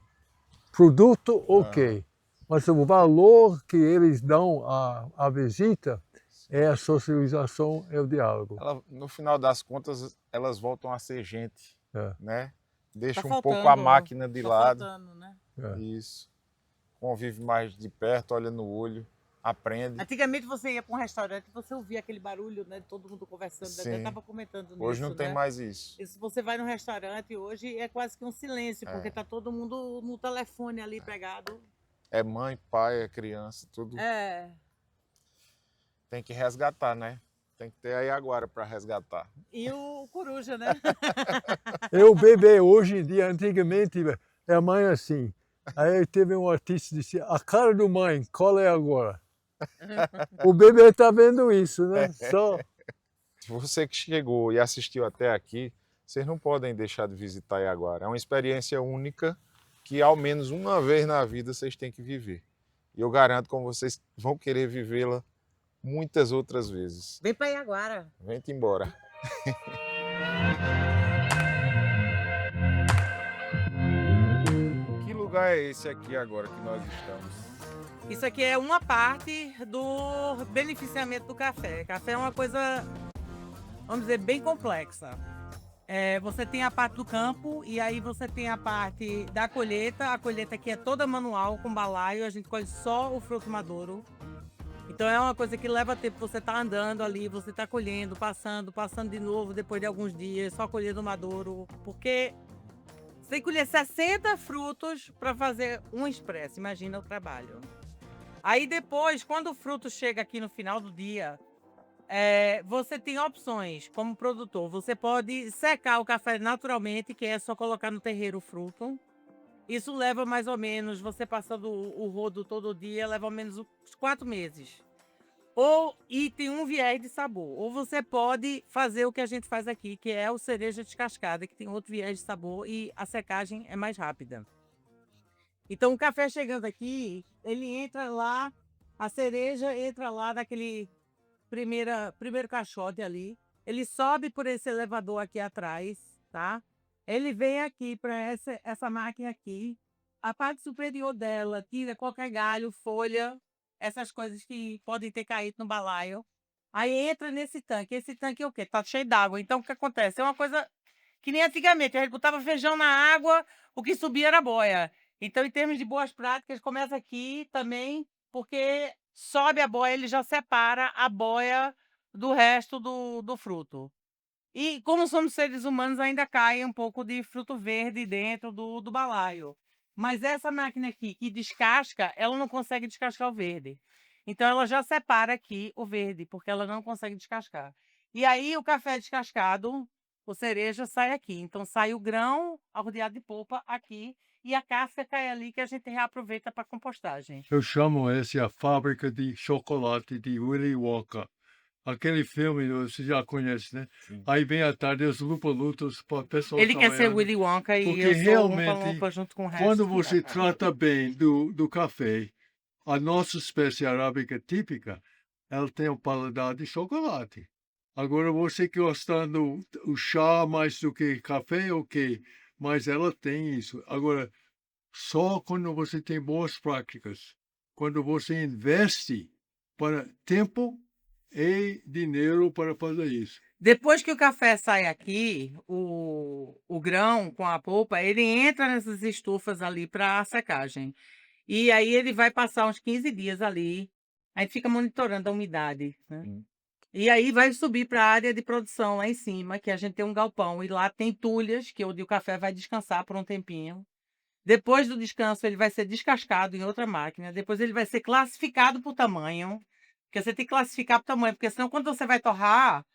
produto, ok. Mas o valor que eles dão à visita é a socialização, é o diálogo. No final das contas, elas voltam a ser gente, É. né? Deixa Tá um pouco a faltando, máquina de tá lado. faltando, né? É. Isso. Convive mais de perto, olha no olho, aprende. Antigamente você ia para um restaurante e você ouvia aquele barulho, né? De todo mundo conversando. Eu Sim. estava comentando nisso, Hoje não tem né? mais isso. E se você vai no restaurante hoje, é quase que um silêncio, porque tá todo mundo no telefone ali pegado. É mãe, pai, é criança, tudo É. tem que resgatar, né? Tem que ter aí agora para resgatar. E o coruja, né? Eu bebê hoje em dia, antigamente, é a mãe assim. Aí teve um artista que disse, a cara do mãe, qual é agora? O bebê está vendo isso, né? Só Você que chegou e assistiu até aqui, vocês não podem deixar de visitar aí agora. É uma experiência única que ao menos uma vez na vida vocês têm que viver. E eu garanto que vocês vão querer vivê-la muitas outras vezes. Vem para agora. Vem-te embora. Que lugar é esse aqui agora que nós estamos? Isso aqui é uma parte do beneficiamento do café. Café é uma coisa, vamos dizer, bem complexa. Você tem a parte do campo e aí você tem a parte da colheita. A colheita aqui é toda manual, com balaio. A gente colhe só o fruto maduro. Então é uma coisa que leva tempo. Você tá andando ali, você tá colhendo, passando de novo depois de alguns dias, só colhendo maduro. Porque você tem que colher 60 frutos para fazer um expresso. Imagina o trabalho. Aí depois, quando o fruto chega aqui no final do dia, você tem opções como produtor. Você pode secar o café naturalmente, que é só colocar no terreiro o fruto. Isso leva mais ou menos, você passando o rodo todo dia, leva ao menos uns 4 meses. E tem um viés de sabor. Ou você pode fazer o que a gente faz aqui, que é o cereja descascada, que tem outro viés de sabor e a secagem é mais rápida. Então o café chegando aqui, ele entra lá, a cereja entra lá naquele primeiro caixote ali. Ele sobe por esse elevador aqui atrás, tá? Ele vem aqui para essa máquina aqui. A parte superior dela tira qualquer galho, folha, essas coisas que podem ter caído no balaio. Aí entra nesse tanque. Esse tanque é o quê? Tá cheio d'água. Então o que acontece? É uma coisa que nem antigamente. A gente botava feijão na água, o que subia era boia. Então, em termos de boas práticas, começa aqui também, porque sobe a boia, ele já separa a boia do resto do fruto. E como somos seres humanos, ainda cai um pouco de fruto verde dentro do balaio. Mas essa máquina aqui, que descasca, ela não consegue descascar o verde. Então, ela já separa aqui o verde, porque ela não consegue descascar. E aí, o café descascado, o cereja, sai aqui. Então, sai o grão rodeado de polpa aqui, e a casca cai ali, que a gente reaproveita para compostagem. eu chamo esse a fábrica de chocolate de Willy Wonka. Aquele filme você já conhece, né? Sim. Aí vem à tarde os lupa-lutas para o pessoal Ele quer ser trabalhando. Willy Wonka e Porque eu sou realmente, Umpa-Lumpa junto com o resto. quando você trata bem do café, a nossa espécie arábica típica, ela tem o paladar de chocolate. Agora, você que gosta do o chá mais do que café, ok, mas ela tem isso. Agora, só quando você tem boas práticas, quando você investe para tempo e dinheiro para fazer isso. Depois que o café sai aqui, o grão com a polpa, ele entra nessas estufas ali para secagem. E aí ele vai passar uns 15 dias ali. A gente fica monitorando a umidade, né? E aí vai subir para a área de produção lá em cima, que a gente tem um galpão. E lá tem tulhas, que é onde o café vai descansar por um tempinho. Depois do descanso, ele vai ser descascado em outra máquina. Depois ele vai ser classificado por tamanho. Porque você tem que classificar por tamanho, porque senão quando você vai torrar,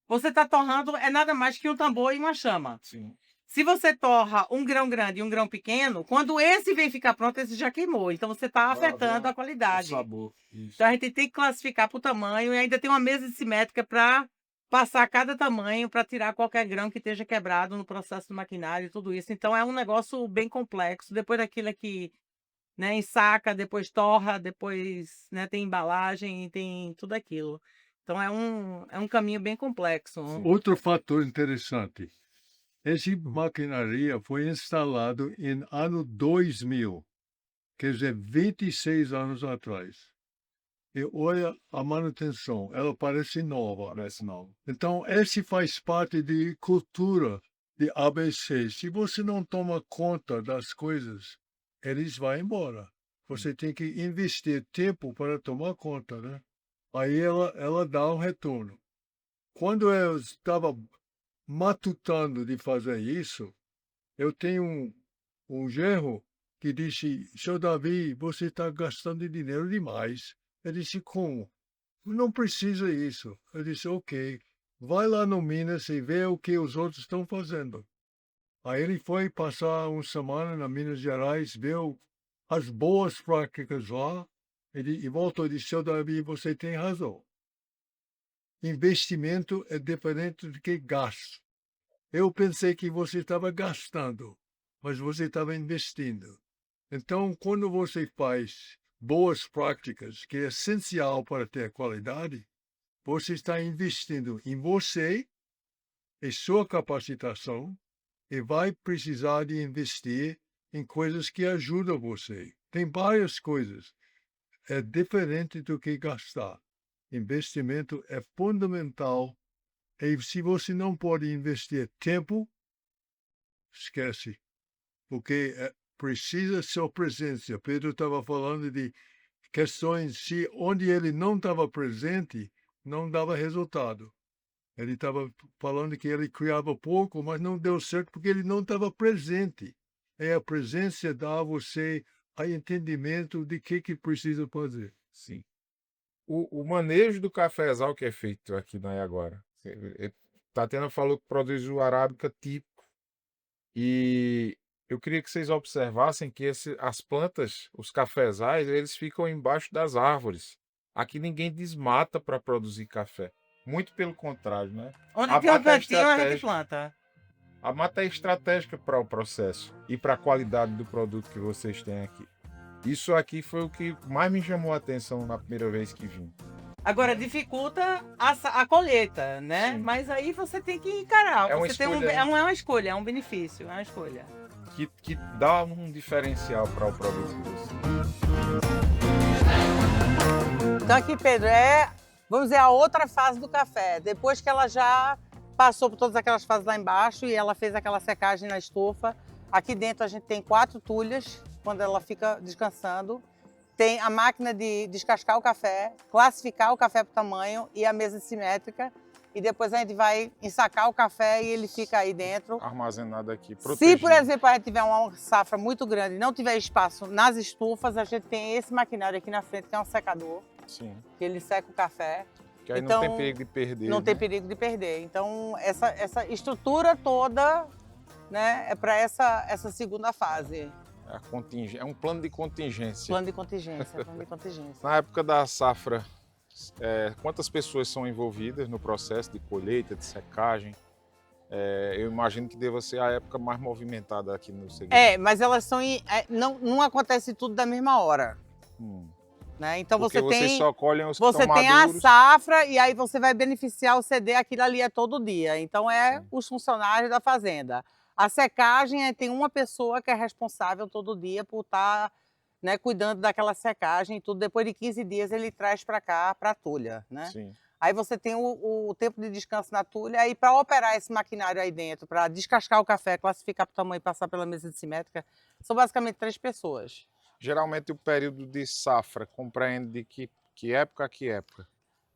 você está torrando é nada mais que um tambor e uma chama. Sim. Se você torra um grão grande e um grão pequeno, quando esse vem ficar pronto, esse já queimou. Então você está afetando a qualidade. O sabor. Isso. Então a gente tem que classificar por tamanho e ainda tem uma mesa simétrica para passar cada tamanho para tirar qualquer grão que esteja quebrado no processo do maquinário e tudo isso. Então é um negócio bem complexo. Depois daquilo aqui, né, ensaca, depois torra, depois, né, tem embalagem, tem tudo aquilo. Então é um caminho bem complexo. Outro fator interessante, esse maquinaria foi instalado em ano 2000. quer dizer, 26 anos atrás. E olha a manutenção, ela parece nova. Parece não. Então, esse faz parte de cultura de ABC. Se você não toma conta das coisas, eles vão embora. Você tem que investir tempo para tomar conta, né? Aí ela dá um retorno. Quando eu estava matutando de fazer isso, eu tenho um genro que disse, seu Davi, você está gastando dinheiro demais. Eu disse, como? Não precisa isso. Eu disse, ok, vai lá no Minas e vê o que os outros estão fazendo. Aí ele foi passar uma semana na Minas Gerais, viu as boas práticas lá, e voltou e disse, seu Davi, você tem razão. Investimento é diferente do que gasto. Eu pensei que você estava gastando, mas você estava investindo. Então, quando você faz boas práticas, que é essencial para ter qualidade, você está investindo em você e sua capacitação e vai precisar de investir em coisas que ajudam você. Tem várias coisas. É diferente do que gastar. Investimento é fundamental. E se você não pode investir tempo, esquece. Porque precisa sua presença. Pedro estava falando de questões, se onde ele não estava presente, não dava resultado. Ele estava falando que ele criava pouco, mas não deu certo porque ele não estava presente. E a presença dá a você o entendimento de que precisa fazer. Sim. O manejo do cafezal que é feito aqui na agora. Tatiana falou que produz o arábica típico. E eu queria que vocês observassem que as plantas, os cafezais, eles ficam embaixo das árvores. Aqui ninguém desmata para produzir café. Muito pelo contrário, né? Onde A tem um mata é cantinho, a gente estratégica. planta. A mata é estratégica para o processo e para a qualidade do produto que vocês têm aqui. Isso aqui foi o que mais me chamou a atenção na primeira vez que vim. Agora, dificulta a colheita, né? Sim. Mas aí você tem que encarar. É uma Você tem escolha, né? é uma escolha, é um benefício, é uma escolha. Que dá um diferencial para o produto de vocês. Então aqui, Pedro, vamos dizer, a outra fase do café. Depois que ela já passou por todas aquelas fases lá embaixo e ela fez aquela secagem na estufa, aqui dentro a gente tem 4 tulhas, quando ela fica descansando. Tem a máquina de descascar o café, classificar o café por tamanho e a mesa simétrica. E depois a gente vai ensacar o café e ele fica aí dentro. Armazenado aqui, Se, protegido. por exemplo, a gente tiver uma safra muito grande e não tiver espaço nas estufas, a gente tem esse maquinário aqui na frente, que é um secador, Sim. que ele seca o café. Que aí Então, não tem perigo de perder. Não né? tem perigo de perder. Então, essa estrutura toda, né, é para essa segunda fase. É um plano de contingência. Plano de contingência, plano de contingência. Na época da safra, quantas pessoas são envolvidas no processo de colheita, de secagem? Eu imagino que deva ser a época mais movimentada aqui no segmento. Mas elas são não acontece tudo da mesma hora, né? Então Porque vocês só colhem os que você estão tem a maduros. safra e aí você vai beneficiar o CD, aquilo ali é todo dia. Então os funcionários da fazenda. A secagem tem uma pessoa que é responsável todo dia por estar, né, cuidando daquela secagem e tudo. Depois de 15 dias ele traz para cá, para a tulha, né? Sim. Aí você tem o tempo de descanso na tulha, e para operar esse maquinário aí dentro, para descascar o café, classificar para o tamanho e passar pela mesa de simétrica, são basicamente 3 pessoas. Geralmente o período de safra compreende de que época a que época?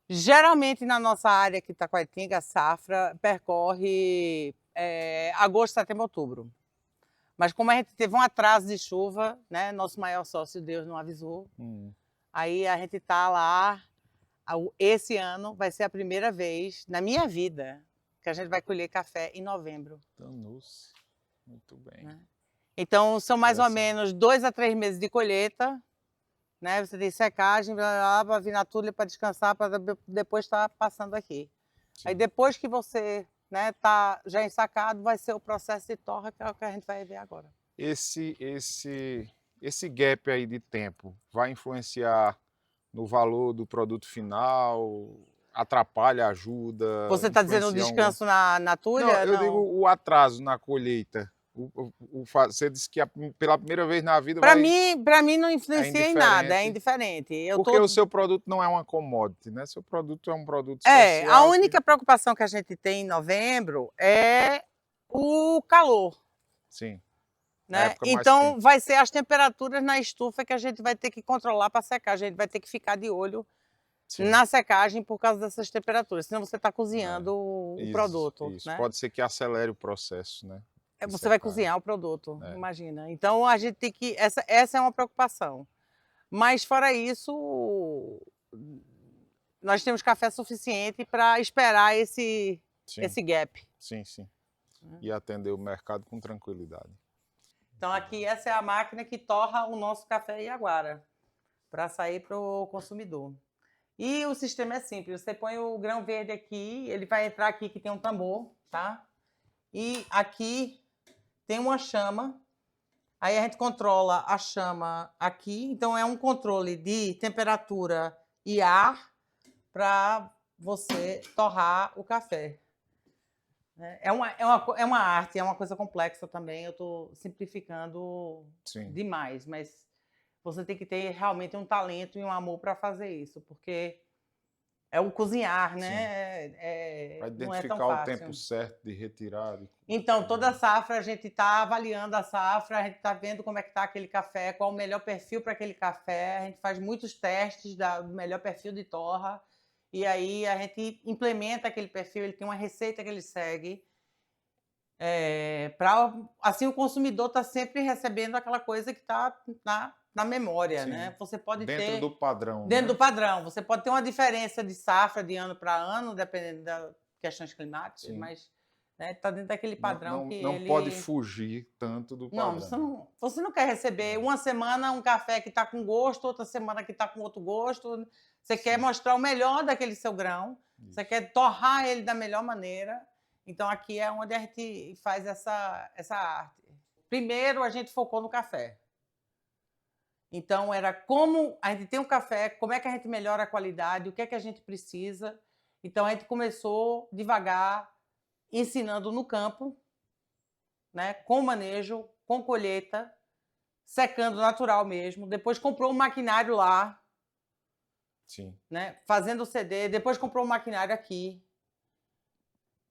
Geralmente na nossa área aqui, Taquaritinga, a safra percorre agosto, setembro, outubro. Mas como a gente teve um atraso de chuva, né, nosso maior sócio, Deus não avisou, aí a gente está lá. Esse ano vai ser a primeira vez na minha vida que a gente vai colher café em novembro. Danou-se. Muito bem. Né? Então, são mais ou menos 2 a 3 meses de colheita, né? Você tem secagem, para vir na tulha para descansar, para depois estar passando aqui. Sim. Aí depois que você tá já ensacado, vai ser o processo de torra, que é o que a gente vai ver agora. Esse gap aí de tempo vai influenciar no valor do produto final? Atrapalha, ajuda? Você está dizendo o influencia descanso na tulha? Não, eu digo o atraso na colheita. Você disse que pela primeira vez na vida Para vai... mim não influencia em nada, é indiferente. Porque o seu produto não é uma commodity, né? Seu produto é um produto A especial. única preocupação que a gente tem em novembro é o calor, Sim. né? Época mais Então quente. vai ser as temperaturas na estufa que a gente vai ter que controlar para secar. A gente vai ter que ficar de olho Sim. na secagem por causa dessas temperaturas, senão você está cozinhando o produto, Isso. né? Pode ser que acelere o processo, né? Você vai cozinhar o produto, É. imagina. Então a gente tem que. Essa é uma preocupação. Mas fora isso, nós temos café suficiente para esperar esse gap. Sim. E atender o mercado com tranquilidade. Então aqui essa é a máquina que torra o nosso café Iaguara para sair para o consumidor. E o sistema é simples, você põe o grão verde aqui, ele vai entrar aqui que tem um tambor, tá? E aqui tem uma chama, aí a gente controla a chama aqui, então é um controle de temperatura e ar para você torrar o café. É uma arte, é uma coisa complexa também, eu estou simplificando demais, mas você tem que ter realmente um talento e um amor para fazer isso, porque é o cozinhar, né? Para não é tão identificar o fácil. tempo certo de retirar. Então, toda safra a gente está avaliando a safra, a gente está vendo como é que está aquele café, qual o melhor perfil para aquele café, a gente faz muitos testes do melhor perfil de torra, e aí a gente implementa aquele perfil, ele tem uma receita que ele segue, assim o consumidor está sempre recebendo aquela coisa que está na memória, né? Você pode dentro do padrão. Dentro do padrão. Você pode ter uma diferença de safra de ano para ano, dependendo das questões climáticas, mas está dentro daquele padrão que não pode fugir tanto do padrão. Você não quer receber uma semana um café que está com gosto, outra semana que está com outro gosto. Você quer mostrar o melhor daquele seu grão, você quer torrar ele da melhor maneira. Então, aqui é onde a gente faz essa arte. Primeiro, a gente focou no café. Então, era como a gente tem um café, como é que a gente melhora a qualidade, o que é que a gente precisa. Então, a gente começou devagar, ensinando no campo, né, com manejo, com colheita, secando natural mesmo. Depois comprou um maquinário lá, né, fazendo o CD. Depois comprou um maquinário aqui.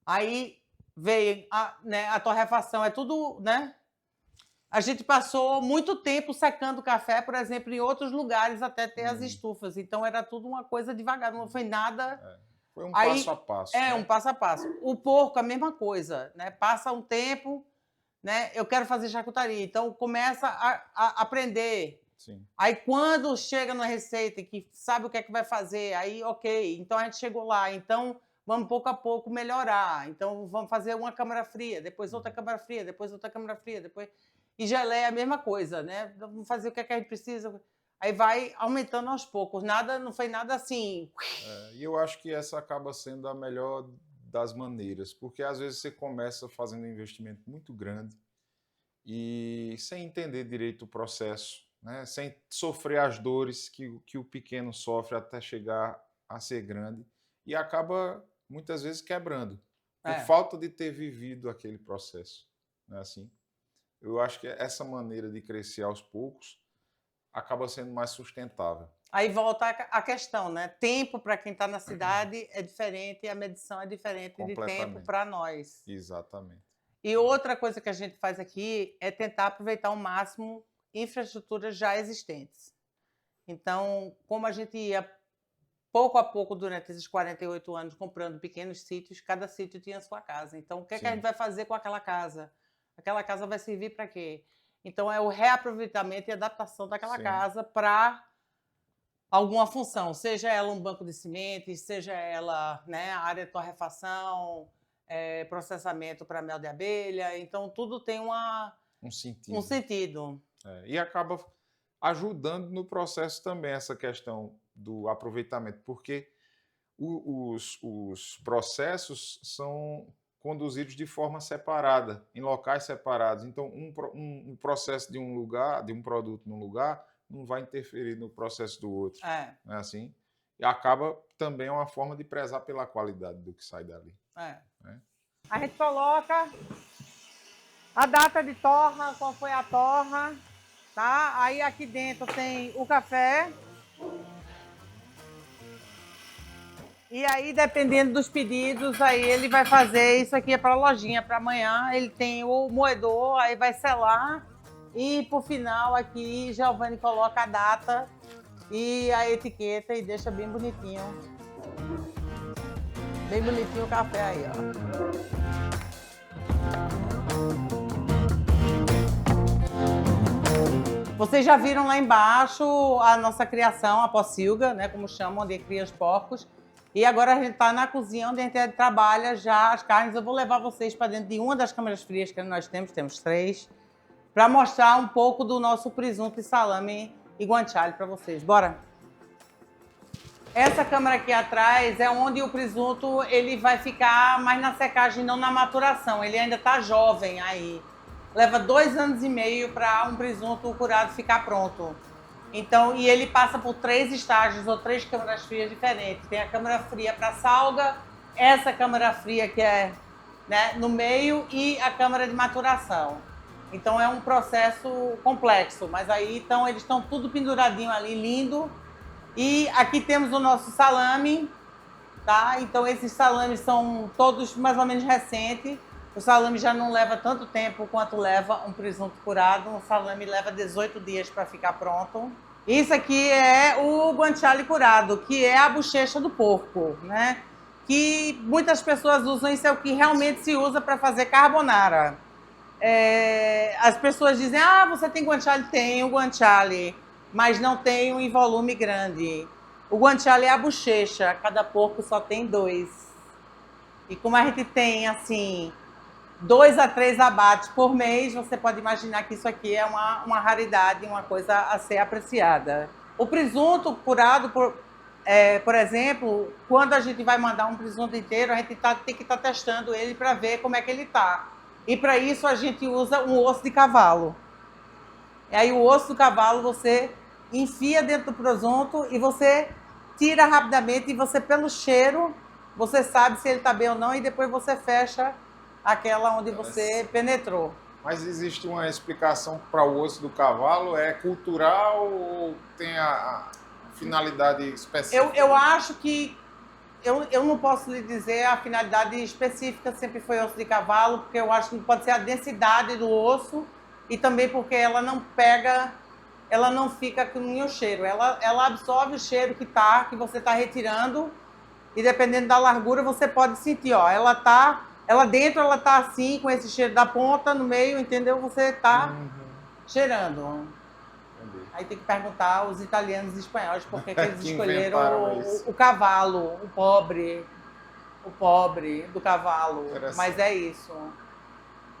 Aí veio a torrefação, é tudo, né? A gente passou muito tempo secando café, por exemplo, em outros lugares até ter as estufas. Então era tudo uma coisa devagar, não foi nada. Foi um passo a passo. Um passo a passo. O porco, a mesma coisa, né? Passa um tempo, né? Eu quero fazer charcutaria, então começa a aprender. Aí quando chega na receita que sabe o que é que vai fazer, aí ok, então a gente chegou lá, então vamos pouco a pouco melhorar. Então vamos fazer uma câmara fria, depois outra câmara fria, depois outra câmara fria, depois... E geleia é a mesma coisa, né? Vamos fazer o que é que a gente precisa. Aí vai aumentando aos poucos. Não foi nada assim. E eu acho que essa acaba sendo a melhor das maneiras, porque às vezes você começa fazendo um investimento muito grande e sem entender direito o processo, né? Sem sofrer as dores que o pequeno sofre até chegar a ser grande e acaba muitas vezes quebrando por falta de ter vivido aquele processo, não é assim? Eu acho que essa maneira de crescer aos poucos acaba sendo mais sustentável. Aí volta a questão, né? Tempo para quem está na cidade é diferente e a medição é diferente de tempo para nós. Exatamente. E outra coisa que a gente faz aqui é tentar aproveitar ao máximo infraestruturas já existentes. Então, como a gente ia pouco a pouco durante esses 48 anos comprando pequenos sítios, cada sítio tinha a sua casa. Então, o que é que a gente vai fazer com aquela casa? Aquela casa vai servir para quê? Então, é o reaproveitamento e adaptação daquela casa para alguma função, seja ela um banco de sementes, seja ela, né, a área de torrefação, processamento para mel de abelha. Então, tudo tem um sentido. E acaba ajudando no processo também essa questão do aproveitamento, porque os processos são conduzidos de forma separada, em locais separados. Então, um processo de um lugar, de um produto num lugar, não vai interferir no processo do outro. Não é assim? E acaba também uma forma de prezar pela qualidade do que sai dali. A gente coloca A data de torra, qual foi a torra, tá? Aí aqui dentro tem o café. E aí, dependendo dos pedidos, aí ele vai fazer isso aqui é para a lojinha para amanhã. Ele tem o moedor, aí vai selar. E por final aqui, Giovanni coloca a data e a etiqueta e deixa bem bonitinho. Bem bonitinho o café aí, ó. Vocês já viram lá embaixo a nossa criação, a pocilga, né, como chamam, onde cria os porcos. E agora a gente está na cozinha onde a gente trabalha já as carnes. Eu vou levar vocês para dentro de uma das câmaras frias que nós temos 3, para mostrar um pouco do nosso presunto e salame e guanciale para vocês. Bora? Essa câmara aqui atrás é onde o presunto ele vai ficar mais na secagem, não na maturação. Ele ainda está jovem aí. Leva 2 anos e meio para um presunto curado ficar pronto. Então, e ele passa por 3 estágios ou 3 câmaras frias diferentes. Tem a câmara fria para salga, essa câmara fria que é, né, no meio e a câmara de maturação. Então é um processo complexo, mas aí então eles estão tudo penduradinho ali, lindo. E aqui temos o nosso salame, tá? Então esses salames são todos mais ou menos recentes. O salame já não leva tanto tempo quanto leva um presunto curado. O salame leva 18 dias para ficar pronto. Isso aqui é o guanciale curado, que é a bochecha do porco, né? Que muitas pessoas usam, isso é o que realmente se usa para fazer carbonara. As pessoas dizem, ah, você tem guanciale? Tenho guanciale, mas não tenho em volume grande. O guanciale é a bochecha, cada porco só tem 2. E como a gente tem, assim, 2 a 3 abates por mês, você pode imaginar que isso aqui é uma raridade, uma coisa a ser apreciada. O presunto curado, por exemplo, quando a gente vai mandar um presunto inteiro, a gente tem que estar testando ele para ver como é que ele está. E para isso a gente usa um osso de cavalo. E aí o osso do cavalo você enfia dentro do presunto e você tira rapidamente e você, pelo cheiro, você sabe se ele está bem ou não e depois você fecha aquela onde você penetrou. Mas existe uma explicação para o osso do cavalo? É cultural ou tem a finalidade específica? Eu acho que eu não posso lhe dizer a finalidade específica, sempre foi osso de cavalo, porque eu acho que pode ser a densidade do osso e também porque ela não pega, ela não fica com nenhum cheiro. Ela absorve o cheiro que você está retirando e dependendo da largura você pode sentir, ó, ela dentro ela tá assim, com esse cheiro da ponta, no meio, entendeu? Você tá cheirando. Entendi. Aí tem que perguntar aos italianos e espanhóis por que eles Que escolheram inventaram isso. o cavalo, o pobre do cavalo. Interessante. Mas é isso.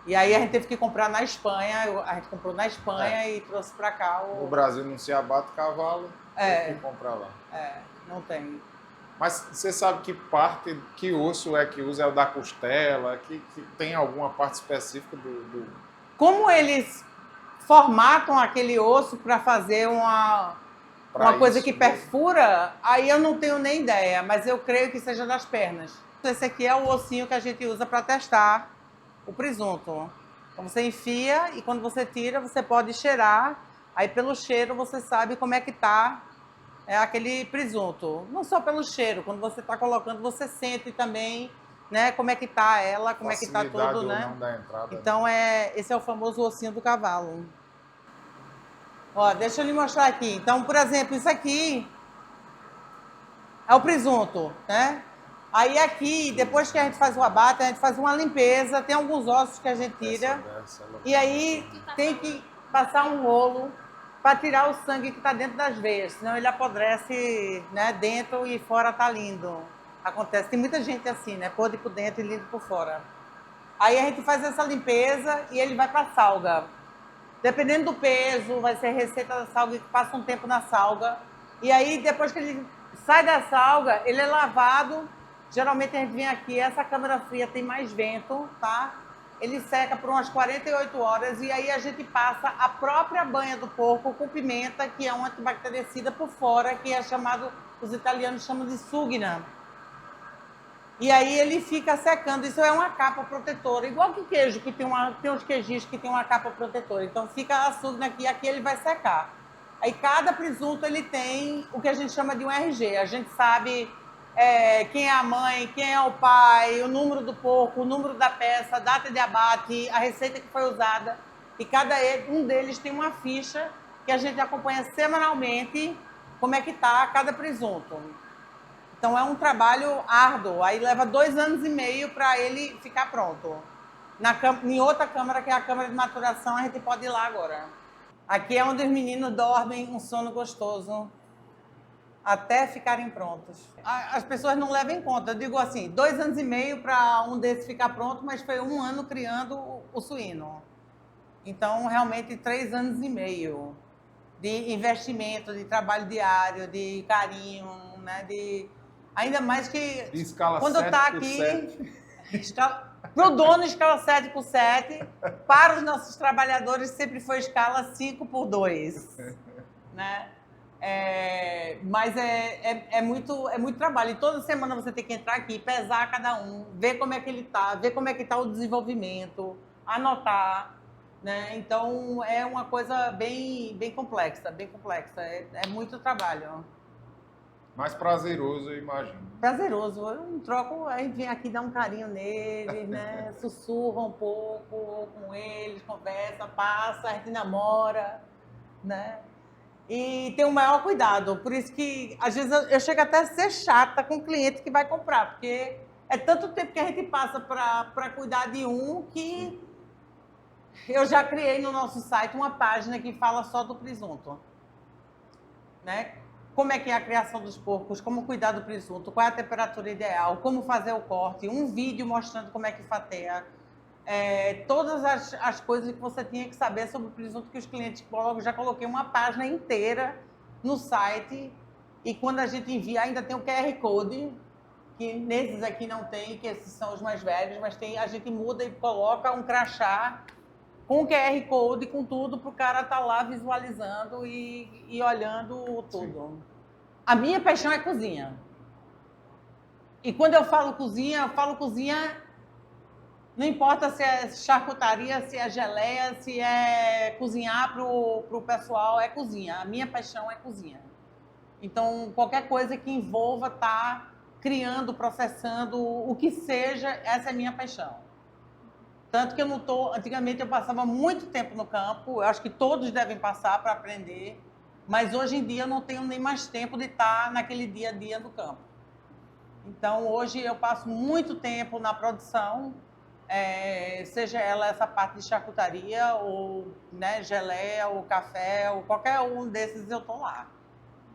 E aí a gente teve que comprar na Espanha, a gente comprou na Espanha e trouxe pra cá No Brasil não se abate cavalo, tem que comprar lá. não tem. Mas você sabe que osso é que usa? É o da costela? Que tem alguma parte específica do... Como eles formatam aquele osso para fazer uma coisa que perfura, aí eu não tenho nem ideia, mas eu creio que seja das pernas. Esse aqui é o ossinho que a gente usa para testar o presunto. Então você enfia e quando você tira, você pode cheirar. Aí pelo cheiro você sabe como é que tá aquele presunto. Não só pelo cheiro, quando você está colocando, você sente também, né, como é que tá ela, como é que tá tudo, né? Não da entrada. Então esse é o famoso ossinho do cavalo. Ó, deixa eu lhe mostrar aqui. Então, por exemplo, isso aqui é o presunto, né? Aí aqui, depois que a gente faz o abate, a gente faz uma limpeza, tem alguns ossos que a gente tira. E aí tem que passar um rolo para tirar o sangue que está dentro das veias, senão ele apodrece, né, dentro e fora tá lindo. Acontece, tem muita gente assim, né, podre por dentro e lindo por fora. Aí a gente faz essa limpeza e ele vai para a salga. Dependendo do peso, vai ser receita da salga que passa um tempo na salga. E aí depois que ele sai da salga, ele é lavado. Geralmente a gente vem aqui, essa câmara fria tem mais vento, tá? Ele seca por umas 48 horas e aí a gente passa a própria banha do porco com pimenta, que é um antibactericida por fora, que é chamado, os italianos chamam de sugna. E aí ele fica secando. Isso é uma capa protetora, igual que queijo, que tem uns queijinhos que tem uma capa protetora. Então fica açúcar aqui e aqui ele vai secar. Aí cada presunto ele tem o que a gente chama de um RG. A gente sabe quem é a mãe, quem é o pai, o número do porco, o número da peça, a data de abate, a receita que foi usada. E cada um deles tem uma ficha que a gente acompanha semanalmente como é que está cada presunto. Então é um trabalho árduo, aí leva 2 anos e meio para ele ficar pronto. Em outra câmara, que é a câmara de maturação, a gente pode ir lá agora. Aqui é onde os meninos dormem um sono gostoso até ficarem prontos. As pessoas não levam em conta. Eu digo assim, 2 anos e meio para um desses ficar pronto, mas foi 1 ano criando o suíno. Então, realmente, 3 anos e meio de investimento, de trabalho diário, de carinho, né? Ainda mais que De escala quando 7 está por aqui, para o dono, escala 7x7, para os nossos trabalhadores sempre foi escala 5x2. Né? Mas é muito trabalho. E toda semana você tem que entrar aqui, pesar cada um, ver como é que ele está, ver como é que está o desenvolvimento, anotar. Né? Então, é uma coisa bem complexa, bem complexa. É muito trabalho. Mais prazeroso, eu imagino. Prazeroso. Eu não troco, a gente vem aqui dar um carinho neles, né? Sussurra um pouco com eles, conversa, passa, a gente namora, né? E tem o maior cuidado. Por isso que, às vezes, eu chego até a ser chata com o cliente que vai comprar, porque é tanto tempo que a gente passa para cuidar de um que eu já criei no nosso site uma página que fala só do presunto. Né? Como é que é a criação dos porcos, como cuidar do presunto, qual é a temperatura ideal, como fazer o corte, um vídeo mostrando como é que fatiia. Todas as coisas que você tinha que saber sobre o presunto que os clientes colocam. Já coloquei uma página inteira no site e quando a gente envia ainda tem o QR Code, que nesses aqui não tem, que esses são os mais velhos, mas a gente muda e coloca um crachá com o QR Code, com tudo, para o cara estar lá visualizando e olhando tudo. Sim. A minha paixão é cozinha. E quando eu falo cozinha não importa se é charcutaria, se é geleia, se é cozinhar para o pessoal, é cozinha. A minha paixão é cozinha. Então, qualquer coisa que envolva estar criando, processando, o que seja, essa é a minha paixão. Tanto que eu não estou... Antigamente eu passava muito tempo no campo, eu acho que todos devem passar para aprender, mas hoje em dia eu não tenho nem mais tempo de estar naquele dia a dia do campo. Então, hoje eu passo muito tempo na produção, seja ela essa parte de charcutaria, ou né, geleia, ou café, ou qualquer um desses eu estou lá.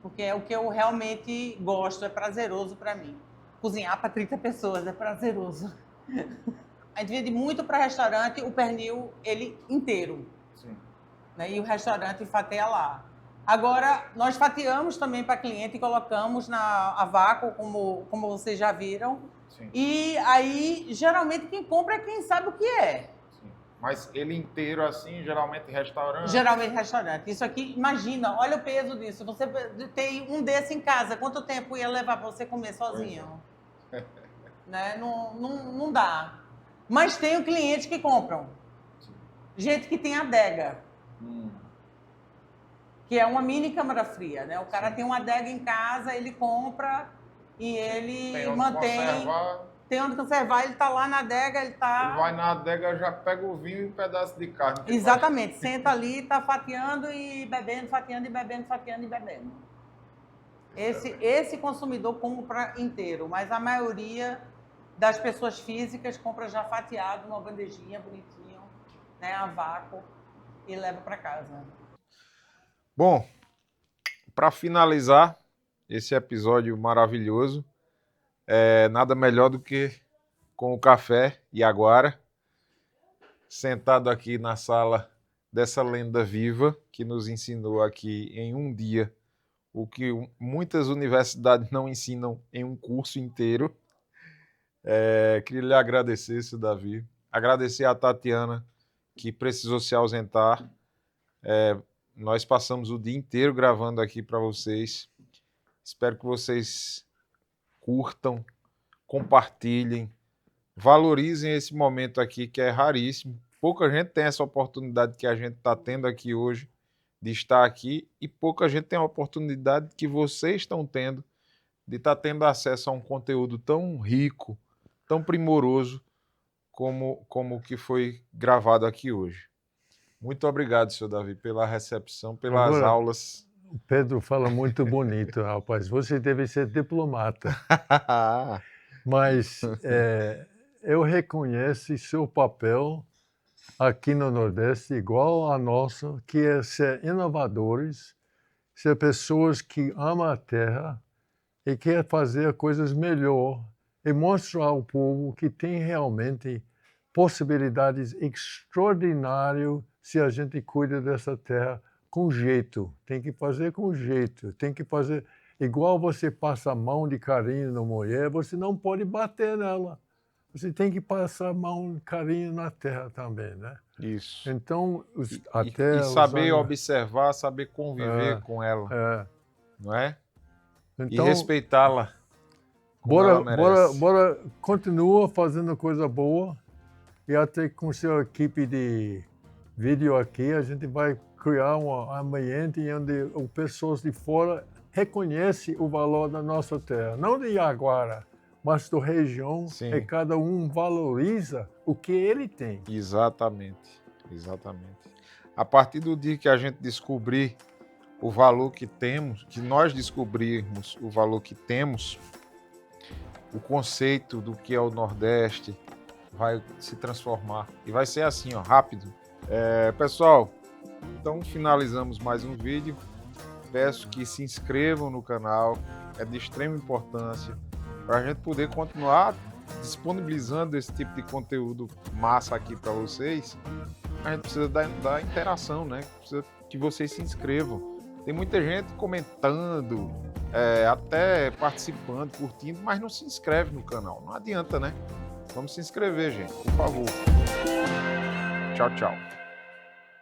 Porque é o que eu realmente gosto, é prazeroso para mim. Cozinhar para 30 pessoas é prazeroso. A gente vende muito para restaurante o pernil, ele inteiro. Sim. Né? E o restaurante fatia lá. Agora, nós fatiamos também para cliente e colocamos a vácuo, como vocês já viram. Sim. E aí, geralmente, quem compra é quem sabe o que é. Sim. Mas ele inteiro assim, geralmente restaurante? Geralmente restaurante. Isso aqui, imagina, olha o peso disso. Você tem um desse em casa, quanto tempo ia levar para você comer sozinho? Né? Não dá. Mas tem clientes que compram. Gente que tem adega. Que é uma mini câmara fria, né? O cara tem uma adega em casa, ele compra e ele mantém... Tem onde conservar, ele tá lá na adega, ele vai na adega, já pega o vinho e um pedaço de carne. Exatamente. Senta ali, tá fatiando e bebendo, fatiando e bebendo, fatiando e bebendo. Esse consumidor compra inteiro, mas a maioria das pessoas físicas compra já fatiado, numa bandejinha bonitinho, né, a vácuo, e leva para casa. Bom, para finalizar esse episódio maravilhoso, nada melhor do que com o café e aguara, sentado aqui na sala dessa lenda viva que nos ensinou aqui em um dia o que muitas universidades não ensinam em um curso inteiro. Queria lhe agradecer, seu Davi. Agradecer a Tatiana, que precisou se ausentar. Nós passamos o dia inteiro gravando aqui para vocês. Espero que vocês curtam, compartilhem, valorizem esse momento aqui que é raríssimo. Pouca gente tem essa oportunidade que a gente está tendo aqui hoje de estar aqui e pouca gente tem a oportunidade que vocês estão tendo de estar tendo acesso a um conteúdo tão rico, tão primoroso como o que foi gravado aqui hoje. Muito obrigado, senhor Davi, pela recepção, pelas Agora, aulas. O Pedro fala muito bonito, rapaz. Você deve ser diplomata. Mas eu reconheço seu papel aqui no Nordeste, igual a nossa, que é ser inovadores, ser pessoas que amam a terra e quer fazer coisas melhor e mostrar ao povo que tem realmente possibilidades extraordinárias se a gente cuida dessa terra com jeito. Tem que fazer com jeito. Tem que fazer igual você passa a mão de carinho na mulher, você não pode bater nela. Você tem que passar a mão de carinho na terra também, né? Isso. Então, E saber observar, saber conviver com ela, não é? Então, e respeitá-la como ela merece. Bora, continua fazendo coisa boa e até com sua equipe de vídeo aqui, a gente vai criar um ambiente onde as pessoas de fora reconhecem o valor da nossa terra, não de Jaguara, mas da região, e cada um valoriza o que ele tem. Exatamente, exatamente. A partir do dia que a gente descobrir o valor que temos, que nós descobrirmos o valor que temos, o conceito do que é o Nordeste vai se transformar. E vai ser assim, ó, rápido. Pessoal, então finalizamos mais um vídeo. Peço que se inscrevam no canal, é de extrema importância para a gente poder continuar disponibilizando esse tipo de conteúdo massa aqui para vocês. A gente precisa da interação, né? Precisa que vocês se inscrevam. Tem muita gente comentando, até participando, curtindo, mas não se inscreve no canal. Não adianta, né? Vamos se inscrever, gente, por favor. Tchau, tchau.